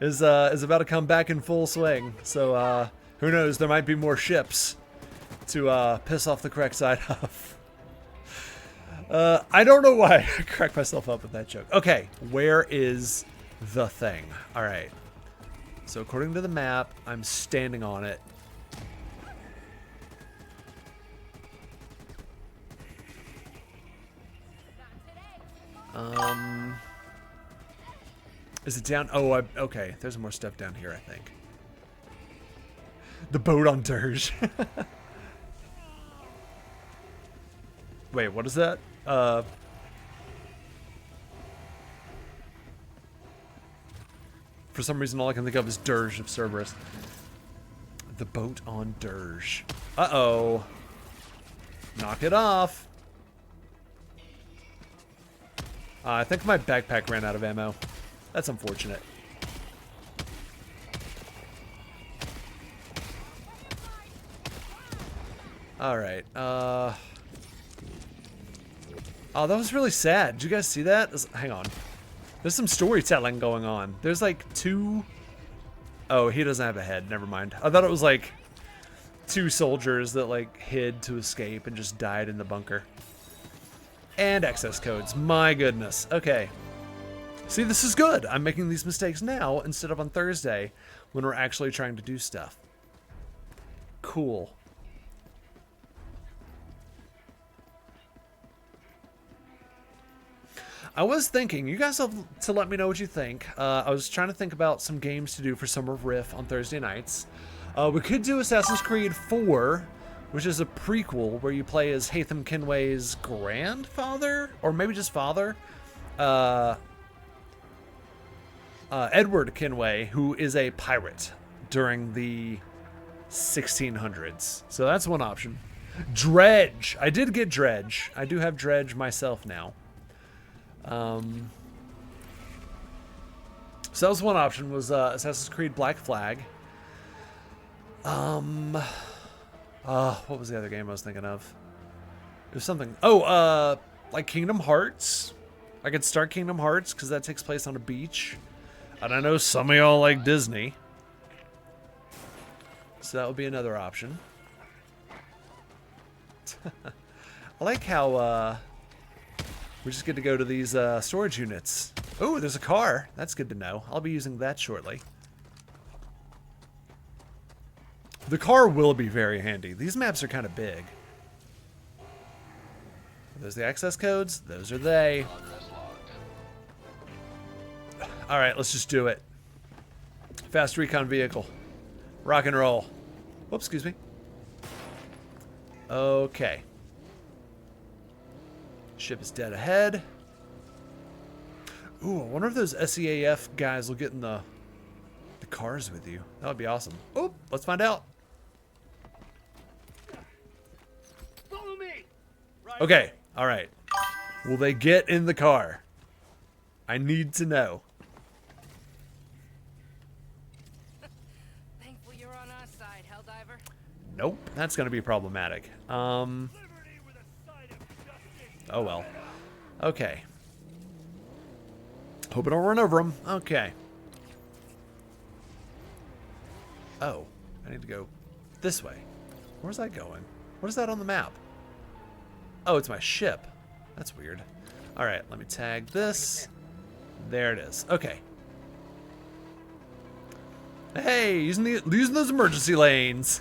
Is about to come back in full swing. So who knows? There might be more ships to piss off the correct side of. I don't know why I cracked myself up with that joke. Okay, where is the thing? All right. So according to the map, I'm standing on it. Is it down? Oh, okay. There's more stuff down here, I think. The boat on Dirge. Wait, what is that? For some reason, all I can think of is Dirge of Cerberus. The boat on Dirge. Uh-oh. Knock it off. I think my backpack ran out of ammo. That's unfortunate. Alright, oh, that was really sad. Did you guys see that? Hang on. There's some storytelling going on. There's like two... Oh, he doesn't have a head. Never mind. I thought it was like two soldiers that like hid to escape and just died in the bunker. And access codes. My goodness. Okay. See, this is good. I'm making these mistakes now instead of on Thursday when we're actually trying to do stuff. Cool. I was thinking, you guys have to let me know what you think. I was trying to think about some games to do for Summer of Riff on Thursday nights. We could do Assassin's Creed 4, which is a prequel where you play as Haytham Kenway's grandfather, or maybe just father. Edward Kenway, who is a pirate during the 1600s. So that's one option. Dredge. I did get Dredge. I do have Dredge myself now. So that was one option, was Assassin's Creed Black Flag. What was the other game I was thinking of? It was something... Oh, like Kingdom Hearts. I could start Kingdom Hearts, because that takes place on a beach. And I know some of y'all like Disney. So that would be another option. I like how we just get to go to these storage units. Oh, there's a car. That's good to know. I'll be using that shortly. The car will be very handy. These maps are kind of big. Are those the access codes? Those are they. All right, let's just do it. Fast recon vehicle. Rock and roll. Whoops, excuse me. Okay. Ship is dead ahead. Ooh, I wonder if those SEAF guys will get in the cars with you. That would be awesome. Oh, let's find out. Follow me. Okay, all right. Will they get in the car? I need to know. Thankful you're on our side, Helldiver. Nope, that's going to be problematic. Oh well. Okay. Hope I don't run over them. Okay. Oh, I need to go this way. Where's that going? What is that on the map? Oh, it's my ship. That's weird. All right, let me tag this. There it is. Okay. Hey, using those emergency lanes.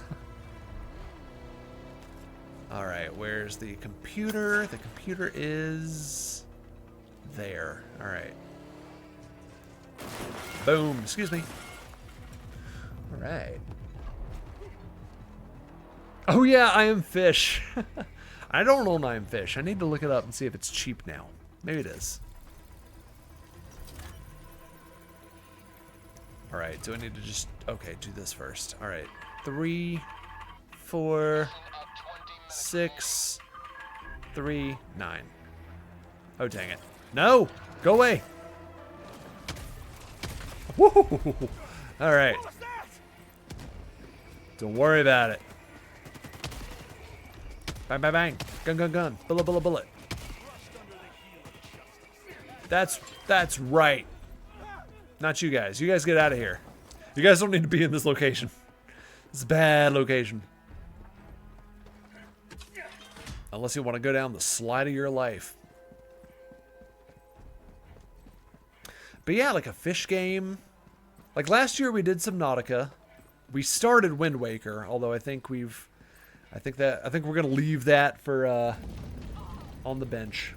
All right, where's the computer? The computer is there. All right. Boom. Excuse me. All right. Oh yeah, I am fish. I don't own I am fish. I need to look it up and see if it's cheap now. Maybe it is. All right, do I need to just, okay, do this first. All right, 3, 4, 6, 3, 9. Oh, dang it. No, go away. Woo! All right. Don't worry about it. Bang, bang, bang. Gun, gun, gun. Bullet, bullet, bullet. That's right. Not you guys. You guys get out of here. You guys don't need to be in this location. It's a bad location. Unless you want to go down the slide of your life. But yeah, like a fish game. Like last year we did Subnautica. We started Wind Waker, although I think we're gonna leave that for on the bench.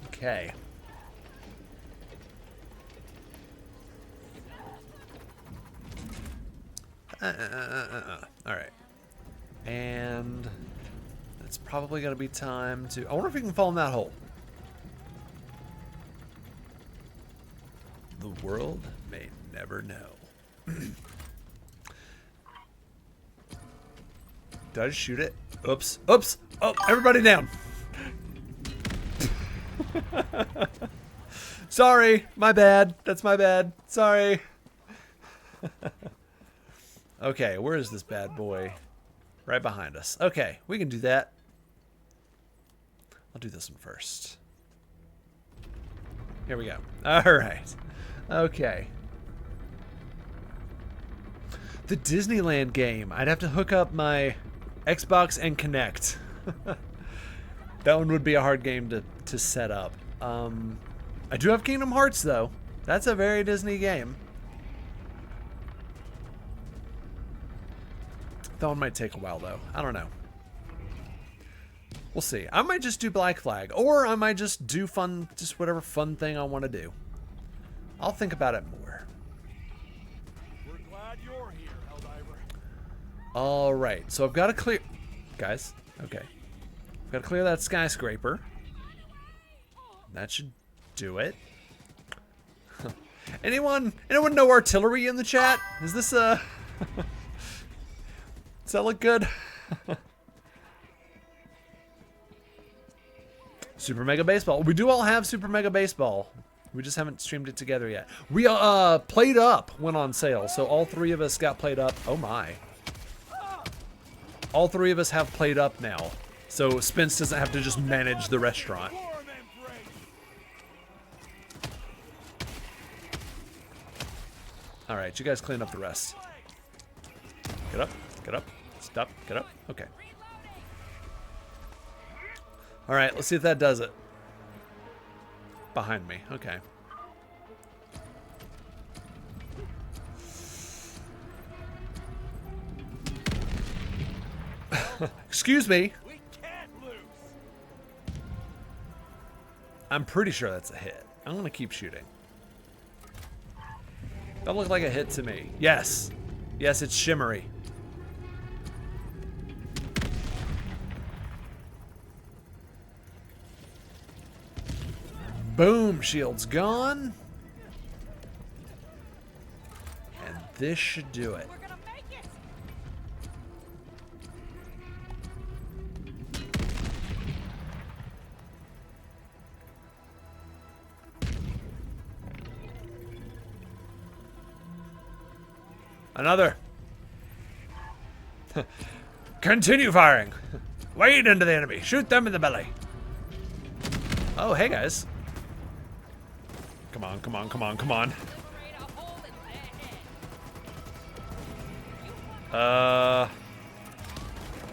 Okay. All right. And it's probably gonna be time to. I wonder if we can fall in that hole. The world may never know. Did I just shoot it? Oops. Oops. Oh, everybody down. Sorry. My bad. That's my bad. Sorry. Okay, where is this bad boy? Right behind us. Okay, we can do that. I'll do this one first. Here we go. All right. Okay. The Disneyland game. I'd have to hook up my Xbox and Kinect. That one would be a hard game to set up. I do have Kingdom Hearts, though. That's a very Disney game. That one might take a while, though. I don't know. We'll see. I might just do Black Flag, or I might just do just whatever fun thing I want to do. I'll think about it more. We're glad you're here, Helldiver. All right, so I've got to clear, guys. Okay, I've got to clear that skyscraper. That should do it. Anyone know artillery in the chat? Is this does that look good? Super Mega Baseball. We do all have Super Mega Baseball. We just haven't streamed it together yet. We Played Up went on sale, so all three of us got Played Up. Oh my. All three of us have Played Up now. So Spence doesn't have to just manage the restaurant. All right, you guys clean up the rest. Get up, get up, stop, get up. Okay. All right, let's see if that does it. Behind me, okay. Excuse me. We can't lose. I'm pretty sure that's a hit. I'm gonna keep shooting. That looked like a hit to me. Yes. Yes, it's shimmery. Boom, shield's gone. And this should do it. We're gonna make it. Another. Continue firing. Wade into the enemy. Shoot them in the belly. Oh, hey guys. Come on, come on, come on, come on.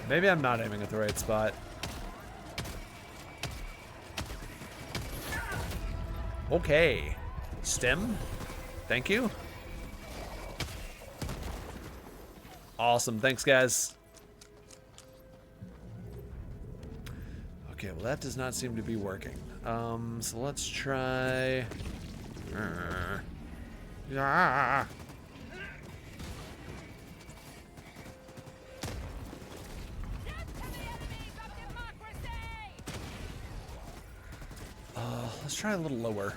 Maybe I'm not aiming at the right spot. Okay. Stem. Thank you. Awesome. Thanks, guys. Okay, well, that does not seem to be working. So let's try... Yeah. Let's try a little lower.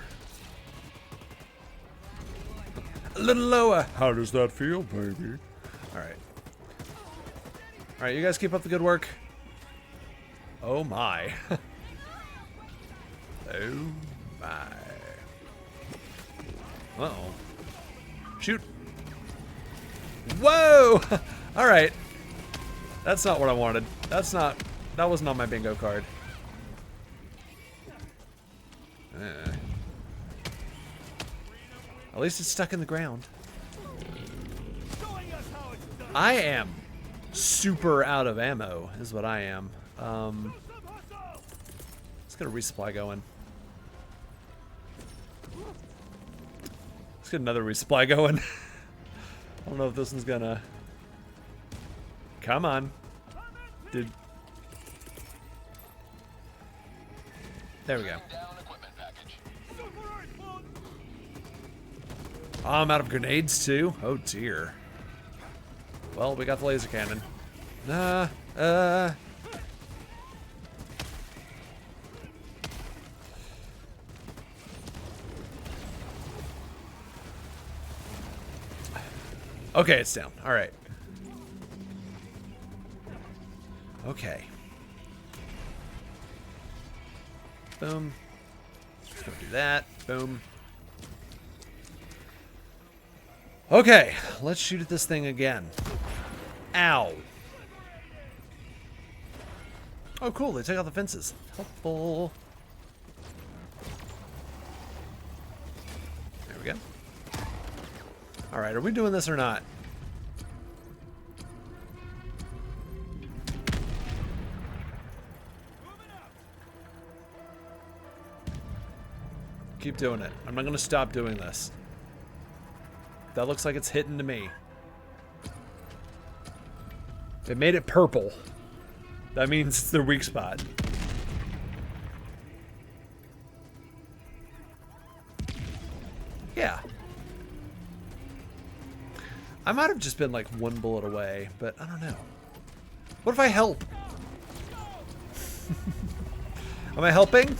A little lower. How does that feel, baby? All right. All right, you guys keep up the good work. Oh my. Oh my. Uh-oh. Shoot. Whoa! All right. That's not what I wanted. That wasn't on my bingo card. At least it's stuck in the ground. I am super out of ammo, is what I am. Let's get a resupply going. Let's get another resupply going. I don't know if this one's gonna... Come on. Dude. There we go. Oh, I'm out of grenades too? Oh dear. Well, we got the laser cannon. Okay, it's down. All right. Okay. Boom. Don't do that. Boom. Okay, let's shoot at this thing again. Ow. Oh, cool. They took out the fences. Helpful. There we go. All right, are we doing this or not? Keep doing it. I'm not going to stop doing this. That looks like it's hitting to me. They made it purple. That means it's their weak spot. Yeah. I might have just been like one bullet away, but I don't know. What if I help? Am I helping?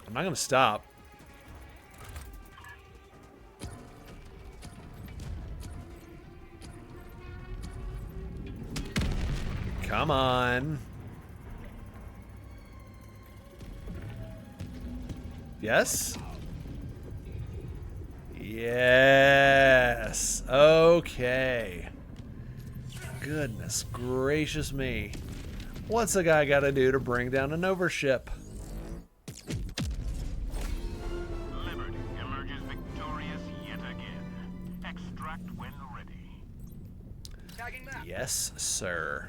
I'm not gonna stop. Come on. Yes? Yes. Okay. Goodness gracious me. What's a guy gotta do to bring down an overship? Liberty emerges victorious yet again. Extract when ready. Tagging map. Yes, sir.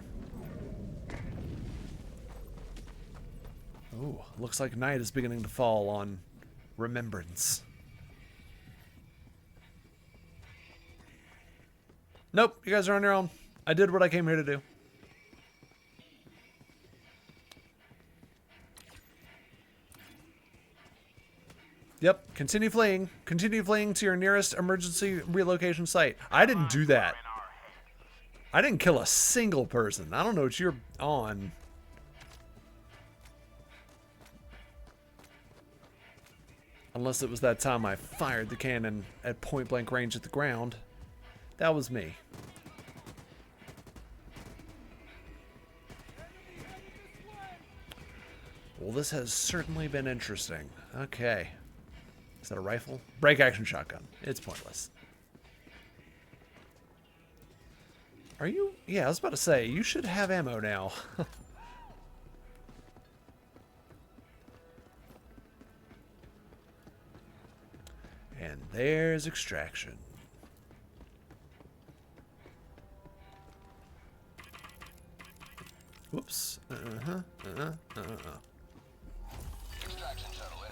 Ooh, looks like night is beginning to fall on Remembrance. Nope, you guys are on your own. I did what I came here to do. Yep, continue fleeing. Continue fleeing to your nearest emergency relocation site. I didn't do that. I didn't kill a single person. I don't know what you're on. Unless it was that time I fired the cannon at point blank range at the ground. That was me. Well, this has certainly been interesting. Okay. Is that a rifle? Break action shotgun. It's pointless. Are you? Yeah, I was about to say, you should have ammo now. And there's extraction. Whoops.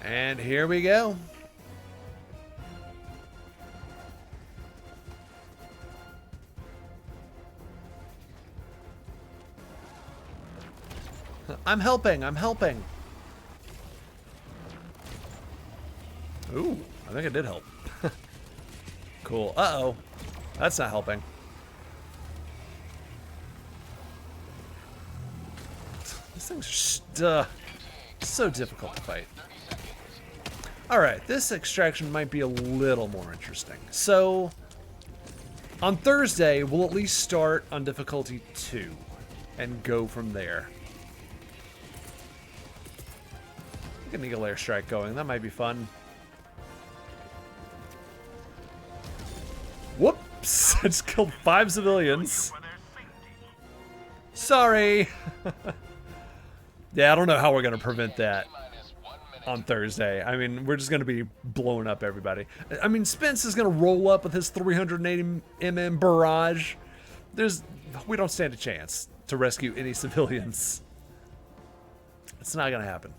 And here we go. I'm helping. I'm helping. Ooh, I think it did help. Cool. Uh-oh. That's not helping. These things are just, so difficult to fight. Alright, this extraction might be a little more interesting. So, on Thursday, we'll at least start on difficulty 2 and go from there. Get an Eagle Airstrike going. That might be fun. Whoops! I just killed 5 civilians. Sorry! Yeah, I don't know how we're going to prevent that on Thursday. I mean, we're just going to be blowing up everybody. I mean, Spence is going to roll up with his 380mm barrage. We don't stand a chance to rescue any civilians. It's not going to happen.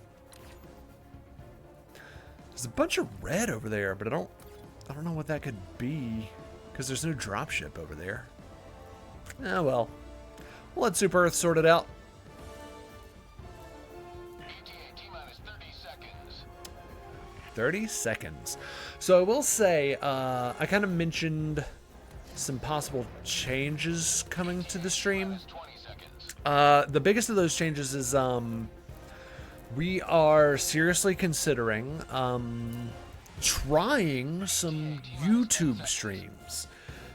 There's a bunch of red over there, but I don't know what that could be because there's no dropship over there. Oh well. We'll let Super Earth sort it out. 30 seconds. So I will say, I kind of mentioned some possible changes coming to the stream. The biggest of those changes is we are seriously considering trying some YouTube streams.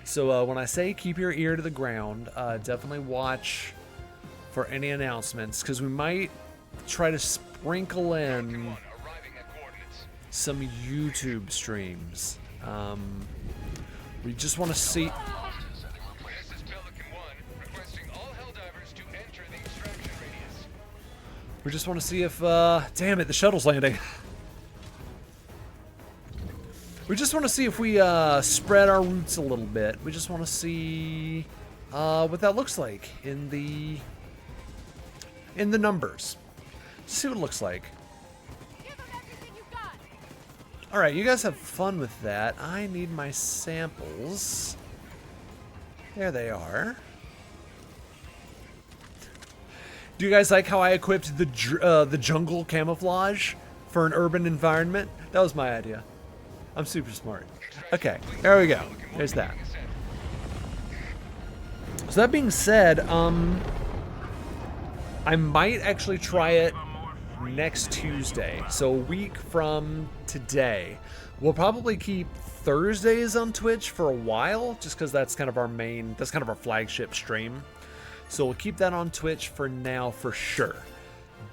So when I say keep your ear to the ground, definitely watch for any announcements, because we might try to sprinkle in some YouTube streams. We just want to see. We just want to see if, damn it, the shuttle's landing. We just want to see if we spread our roots a little bit. We just want to see what that looks like in the numbers. See what it looks like. All right, you guys have fun with that. I need my samples. There they are. Do you guys like how I equipped the jungle camouflage for an urban environment? That was my idea. I'm super smart. Okay, there we go. There's that. So that being said, I might actually try it next Tuesday. So a week from today. We'll probably keep Thursdays on Twitch for a while, just because that's kind of our flagship stream. So we'll keep that on Twitch for now for sure.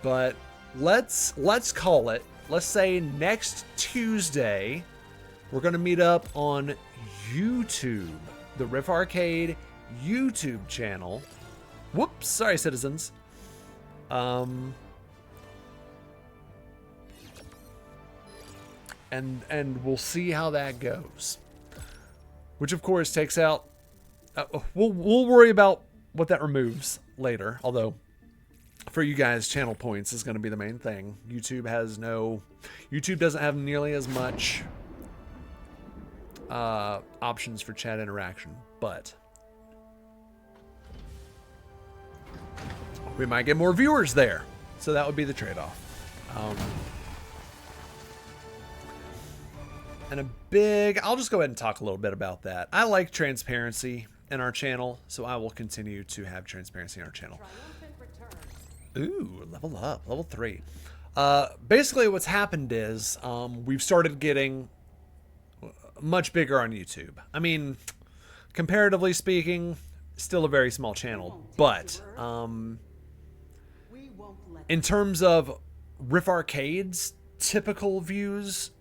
But let's call it. Let's say next Tuesday, we're going to meet up on YouTube, the Riff Arcade YouTube channel. Whoops, sorry citizens. And we'll see how that goes. Which of course takes out. We'll worry about what that removes later. Although, for you guys, channel points is going to be the main thing. YouTube doesn't have nearly as much options for chat interaction, but we might get more viewers there. So that would be the trade-off. And I'll just go ahead and talk a little bit about that. I like transparency in our channel, so I will continue to have transparency in our channel. Ooh, level up, level 3. Basically what's happened is we've started getting much bigger on YouTube. I mean, comparatively speaking, still a very small channel, but in terms of Riff Arcade's typical views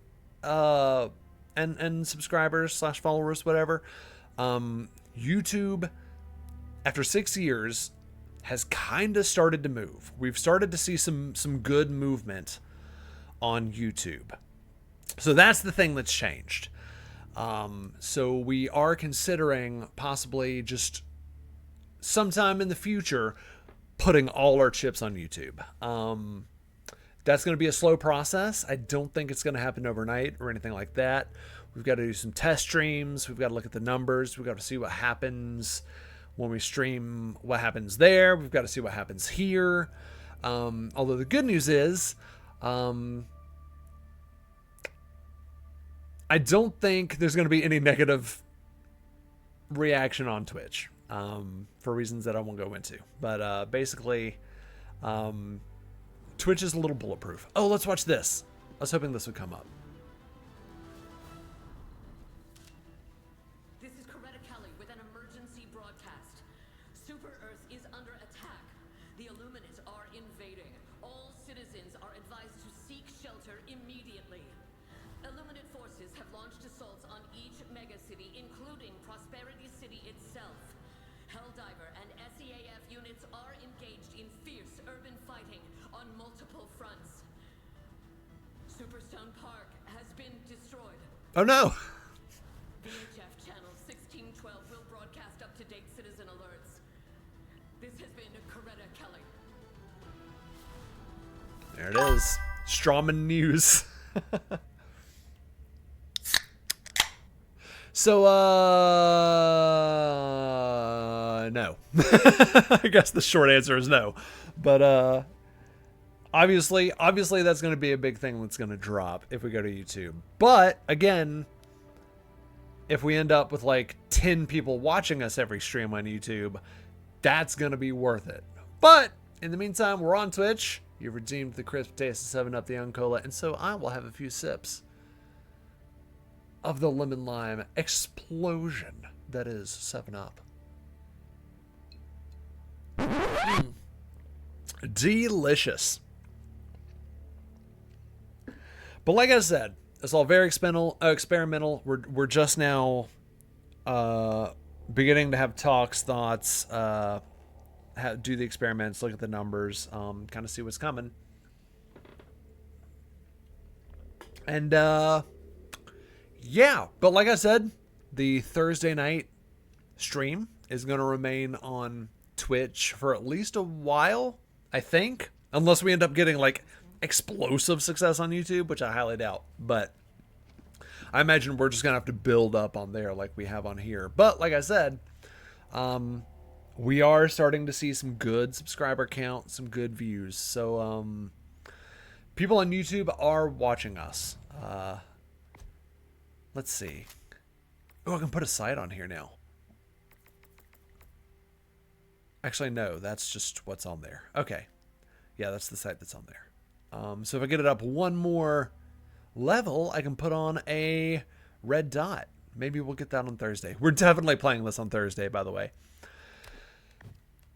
and subscribers / followers, whatever, YouTube, after 6 years, has kind of started to move. We've started to see some good movement on YouTube. So that's the thing that's changed. So we are considering possibly just sometime in the future putting all our chips on YouTube. That's going to be a slow process. I don't think it's going to happen overnight or anything like that. We've got to do some test streams. We've got to look at the numbers. We've got to see what happens when we stream, what happens there. We've got to see what happens here. Although the good news is, I don't think there's going to be any negative reaction on Twitch, for reasons that I won't go into. But basically, Twitch is a little bulletproof. Oh, let's watch this. I was hoping this would come up. This is Coretta Kelly with an emergency broadcast. Super Earth is under attack. The Illuminate are invading. All citizens are advised to seek shelter immediately. Illuminate forces have launched assaults on each megacity, including Prosperity City itself. Helldiver and SEAF units are engaged in fierce urban fighting on multiple fronts. Superstone Park has been destroyed. Oh no! VHF channel 1612 will broadcast up-to-date citizen alerts. This has been Coretta Kelly. There it is. Strawman News. So, no. I guess the short answer is no. But, obviously that's going to be a big thing that's going to drop if we go to YouTube. But, again, if we end up with like 10 people watching us every stream on YouTube, that's going to be worth it. But, in the meantime, we're on Twitch. You've redeemed the crisp taste of 7-Up, the Young Cola, and so I will have a few sips of the lemon lime explosion that is 7-Up. Delicious. But like I said, it's all very experimental. We're just now beginning to have talks, thoughts, do the experiments, look at the numbers, kind of see what's coming. And yeah, but like I said, the Thursday night stream is going to remain on Twitch for at least a while, I think. Unless we end up getting like explosive success on YouTube, which I highly doubt. But I imagine we're just going to have to build up on there like we have on here. But like I said, we are starting to see some good subscriber count, some good views. So people on YouTube are watching us. Let's see. Oh, I can put a site on here now. Actually, no, that's just what's on there. Okay. Yeah, that's the site that's on there. So if I get it up one more level, I can put on a red dot. Maybe we'll get that on Thursday. We're definitely playing this on Thursday, by the way.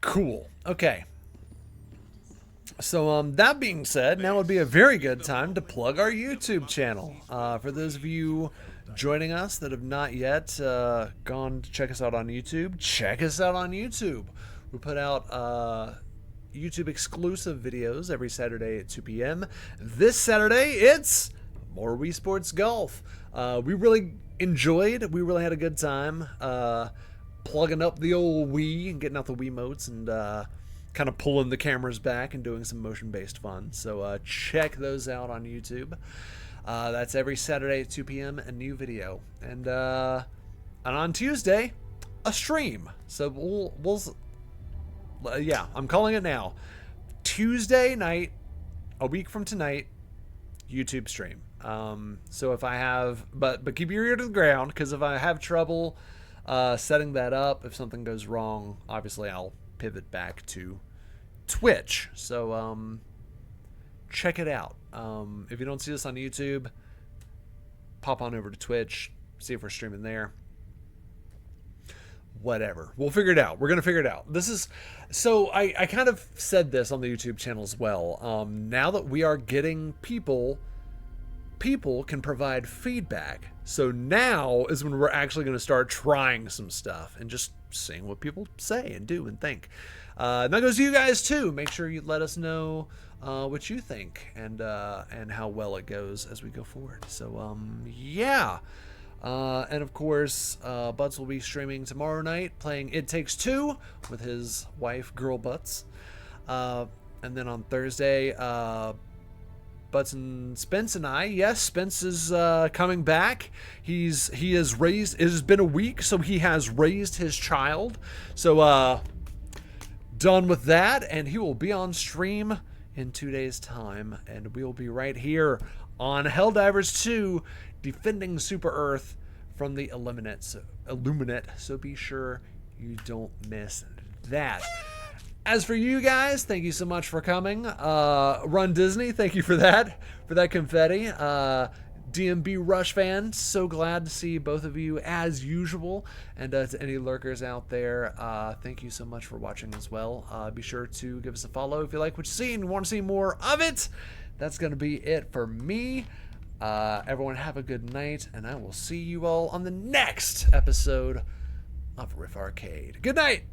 Cool. Okay. So that being said, now would be a very good time to plug our YouTube channel. For those of you joining us that have not yet gone to check us out on YouTube, check us out on YouTube. We put out YouTube exclusive videos every Saturday at 2 p.m. This Saturday, it's more Wii Sports Golf. We really had a good time plugging up the old Wii and getting out the Wiimotes and kind of pulling the cameras back and doing some motion-based fun. So check those out on YouTube. That's every Saturday at 2 p.m. a new video. And on Tuesday, a stream. So yeah, I'm calling it now. Tuesday night, a week from tonight, YouTube stream. So if I have, but keep your ear to the ground, because if I have trouble setting that up, if something goes wrong, obviously I'll pivot back to Twitch. So check it out. If you don't see us on YouTube, pop on over to Twitch, see if we're streaming there. Whatever, we'll figure it out. We're gonna figure it out. This is so I kind of said this on the YouTube channel as well. Now that we are getting people can provide feedback. So now is when we're actually going to start trying some stuff and just seeing what people say and do and think. And that goes to you guys too. Make sure you let us know what you think and how well it goes as we go forward. So yeah. And of course, Butts will be streaming tomorrow night, playing It Takes Two with his wife, Girl Butts. And then on Thursday, Butts and Spence and I, yes, Spence is coming back. He has raised, it has been a week, so he has raised his child. So done with that, and he will be on stream in 2 days' time, and we'll be right here on Helldivers 2, defending Super Earth from the Illuminate. So be sure you don't miss that. As for you guys, thank you so much for coming. Run Disney, thank you for that confetti. DMB Rush fan, so glad to see both of you as usual. And to any lurkers out there, thank you so much for watching as well. Be sure to give us a follow if you like what you see and you want to see more of it. That's going to be it for me. Everyone have a good night, and I will see you all on the next episode of Riff Arcade. Good night!